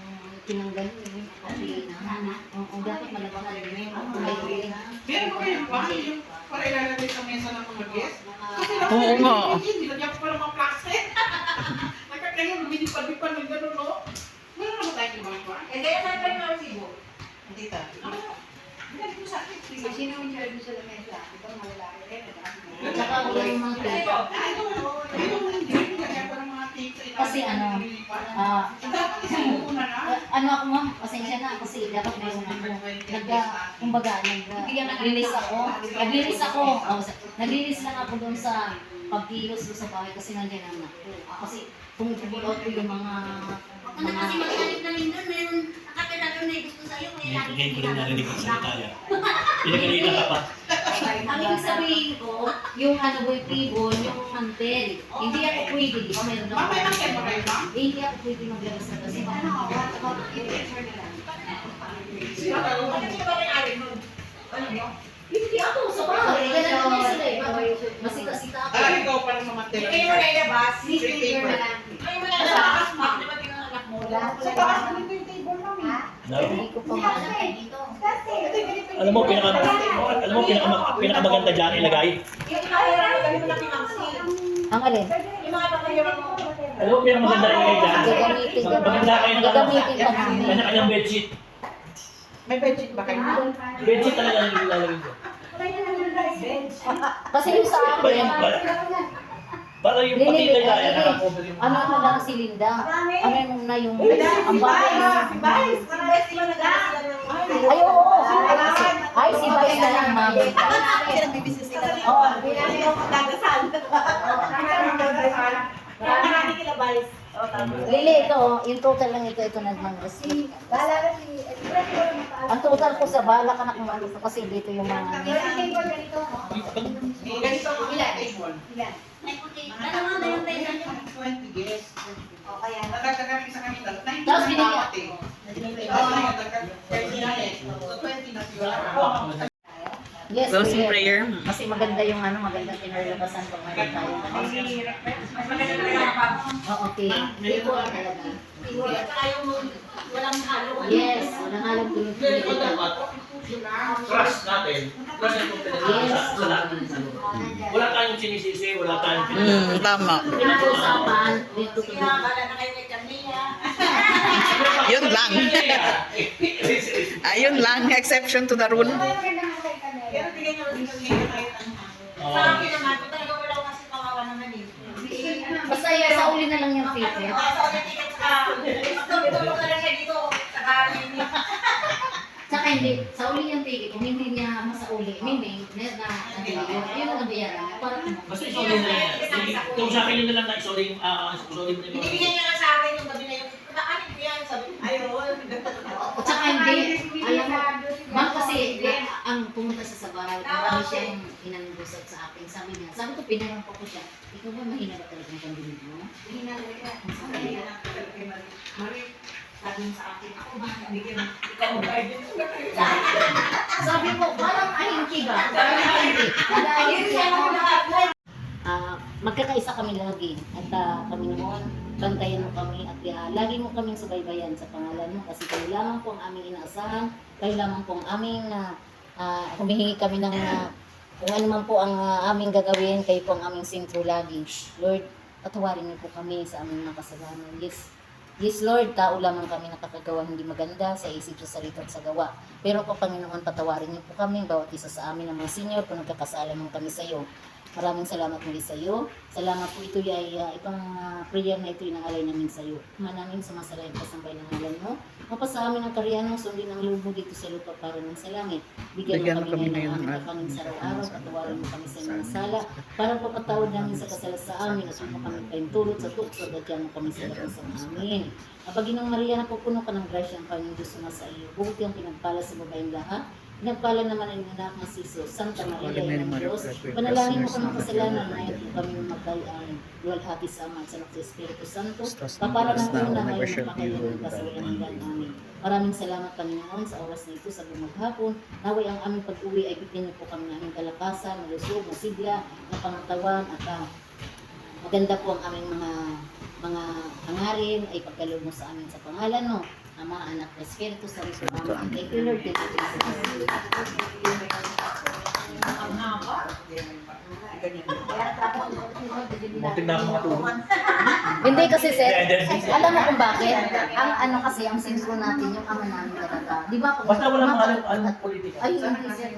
tinanggal yung kasi na. Oo, dapat malabakan yun. Meron ko kayo ba? Yung para ilalagay sa mesa ng mga guest? Kasi Oo nga. Nilagyan ko pa ng mga plastic. Nakakaya, lumilipad-lipad ng gano'n, no? Meron naman tayo yung mga kwa? Eh, kaya saan pa yung resibo? Dito. Binalik mo sa akin. Sino yung charge sa lamesa? Ito ang malalaki rin. At saka wala yung mga table. Ay, ito mo hindi. Nilagyan ko ng mga tape sa ilalim. Kasi ano, Dapat isang una na. ano ako ma'am, pasensya na kasi dapat mayroon ako. Kumbaga, nag-release ako. Nag-release lang ako doon sa pagkilos doon sa bahay kasi nandiyan ang anak ko. Kasi pumipulot ko yung mga Ano kasi maghanip na rin doon, meron nakatira doon na gusto sa'yo, may lagi Ngayon ko rin narinig ang salita niya. Pinagalita ka pa. Ang ibig sabihin ko, yung ano boy pibon, yung mantel, hindi ako pwede, di ba meron ako. Mamay lang kayo magay, ma'am. Hindi ako pwede maglabas na kasi ano, hindi ako sa bahay. Kaya naman sila eh. Masika-sika ako. Ah, ikaw para sa matera. Hindi mo na ilabas. Paper. Ay, mo na ilabas, ma'am. Di ba tingnan ang anak mo? Sa taas mo dito yung table, mami. Hindi ko pa maalam. Alam mo, pinakamaganda dyan ilagay. Yung imakura mo, ganun mo na pinamsi. Ang alin? Yung mga papayura mo. Alam mo, pinakamaganda ilagay dyan. Gagamitin ko. Maganda kayo ng Gagamitin pa namin. kanya-kanyang bedsheet. May bedsheet ba kayo? Bedsheet talaga yung ilalagay ko. Kasi yung sa akin, Para yung pati Lili, kaya Lili. nakakover yung... ano mo lang si Linda? Ano mo na yung ang bahay mo? Si Vice. Si Vice, di ba nag-aaral sila ng Ay, oo. Ay, si Vice na lang, mami. Oo, hindi ako magdadasal. Marami kila Vice. Lili, ito, yung total lang ito naman receipt. Ang total ko sa bala ka na kung ano ito kasi dito yung mga... Ganito ang table. Ano nga ba yung pesa niyo? 20 guests. O kaya, Nagdagdagan sa kanila. 19 Tapos na binigyan. pati. Oo, nagdagdagan. 30 na. So 20 na siguro. Yes, Closing yes. prayer. Kasi maganda yung ano, maganda pinarlabasan pag meron tayo. Oo, okay. Ito ang talaga. Walang halo. Yes, walang halong tulog-tulog. Trust natin. Trust yung confidence sa lahat. Wala tayong sinisisi, wala tayong Tama. Pinag-uusapan, dito Sige na, bala na kayo kay Camilla. Yun lang. Ayun lang, exception to the rule. Pero bigyan niyo rin kami kahit ano. Sa akin naman, kung talaga wala ko kasi kawawa naman eh. Basta yan, sa uli na lang yung ticket. Sa ulit ticket ka. Tulog na lang siya dito. Saka Tsaka hindi, sa uli yung ticket, kung hindi niya masauli, meaning, yun ang nabayaran niya. Para Basta isoli na lang. Kung sa akin yun na lang na isoli mo na binibigyan niya lang sa akin yung gabi na yung ano ko yan, sabi ko, ayun. At saka hindi, alam mo, ma'am kasi ang pumunta siya sa bahay, marami siyang inanusap sa akin. Sabi ko, pinanong ko siya, ikaw ba mahina ba talagang pandinig mo? Mahina na rin. Sabi mo sa akin, ako ba, ikaw ba? Sabi ko, parang ahingki ba? Parang ahingki. Magkakaisa kami lagi at kami naman, bantayan mo kami at lagi mo kaming subaybayan sa pangalan mo kasi kayo lamang po ang aming inaasahan, kayo lamang po ang aming humihingi kami ng kung ano man po ang aming gagawin, kayo po ang aming sintro lagi. Lord, patawarin niyo po kami sa aming mga kasalanan. Yes, Lord, tao lamang kami nakakagawa hindi maganda sa isip, sa salita at sa gawa. Pero po, Panginoon, patawarin niyo po kami, bawat isa sa amin ng mga senior, kung nagkakasala man kami sa iyo. Maraming salamat muli sa iyo. Salamat po ito ay itong prayer na ito inaalay namin sa iyo. Manangin sumasalayan kasambay ng ngalan mo. Mapasa amin ang kariyan mo, sundin ang loob mo dito sa lupa para ng sa langit. Bigyan mo kami ngayon ng aming kakanin sa araw-araw, patawarin mo kami sa mga sala, para papatawad namin sa kasala sa amin, at mo kami kayong tulot sa tukso, dadyan mo kami sa lakas sa amin. Abaginang Maria, napupuno ka ng grasya ang Panginoon Diyos sa iyo. Buti ang pinagpala sa babaeng lahat. Pinagpala naman ang anak ng Jesus, Santa Maria, Ina ng Diyos. Panalangin mo kami kasalanan na ito kami magkalaan. Luwalhati sa Ama at sa Anak sa Espiritu Santo. Kapara ng una ngayon napakayanan ka sa walang hanggan namin. Maraming salamat Panginoon sa oras na ito sa bumaghapon. Naway ang aming pag-uwi ay bigyan niyo po kami ng aming kalakasan, malusog, masigla, na pangatawan at maganda po ang aming mga hangarin ay pagkaloob mo sa amin sa pangalan mo. Ama, Anak, Espiritu Santo. Amen. Thank you, Lord. Thank you, Jesus. Muntik na ako matulog. Hindi kasi, sir. Alam mo kung bakit? Ang ano kasi, ang sensro natin, yung ama namin talaga. Di ba? Basta walang mga politika. Ay, hindi, sir.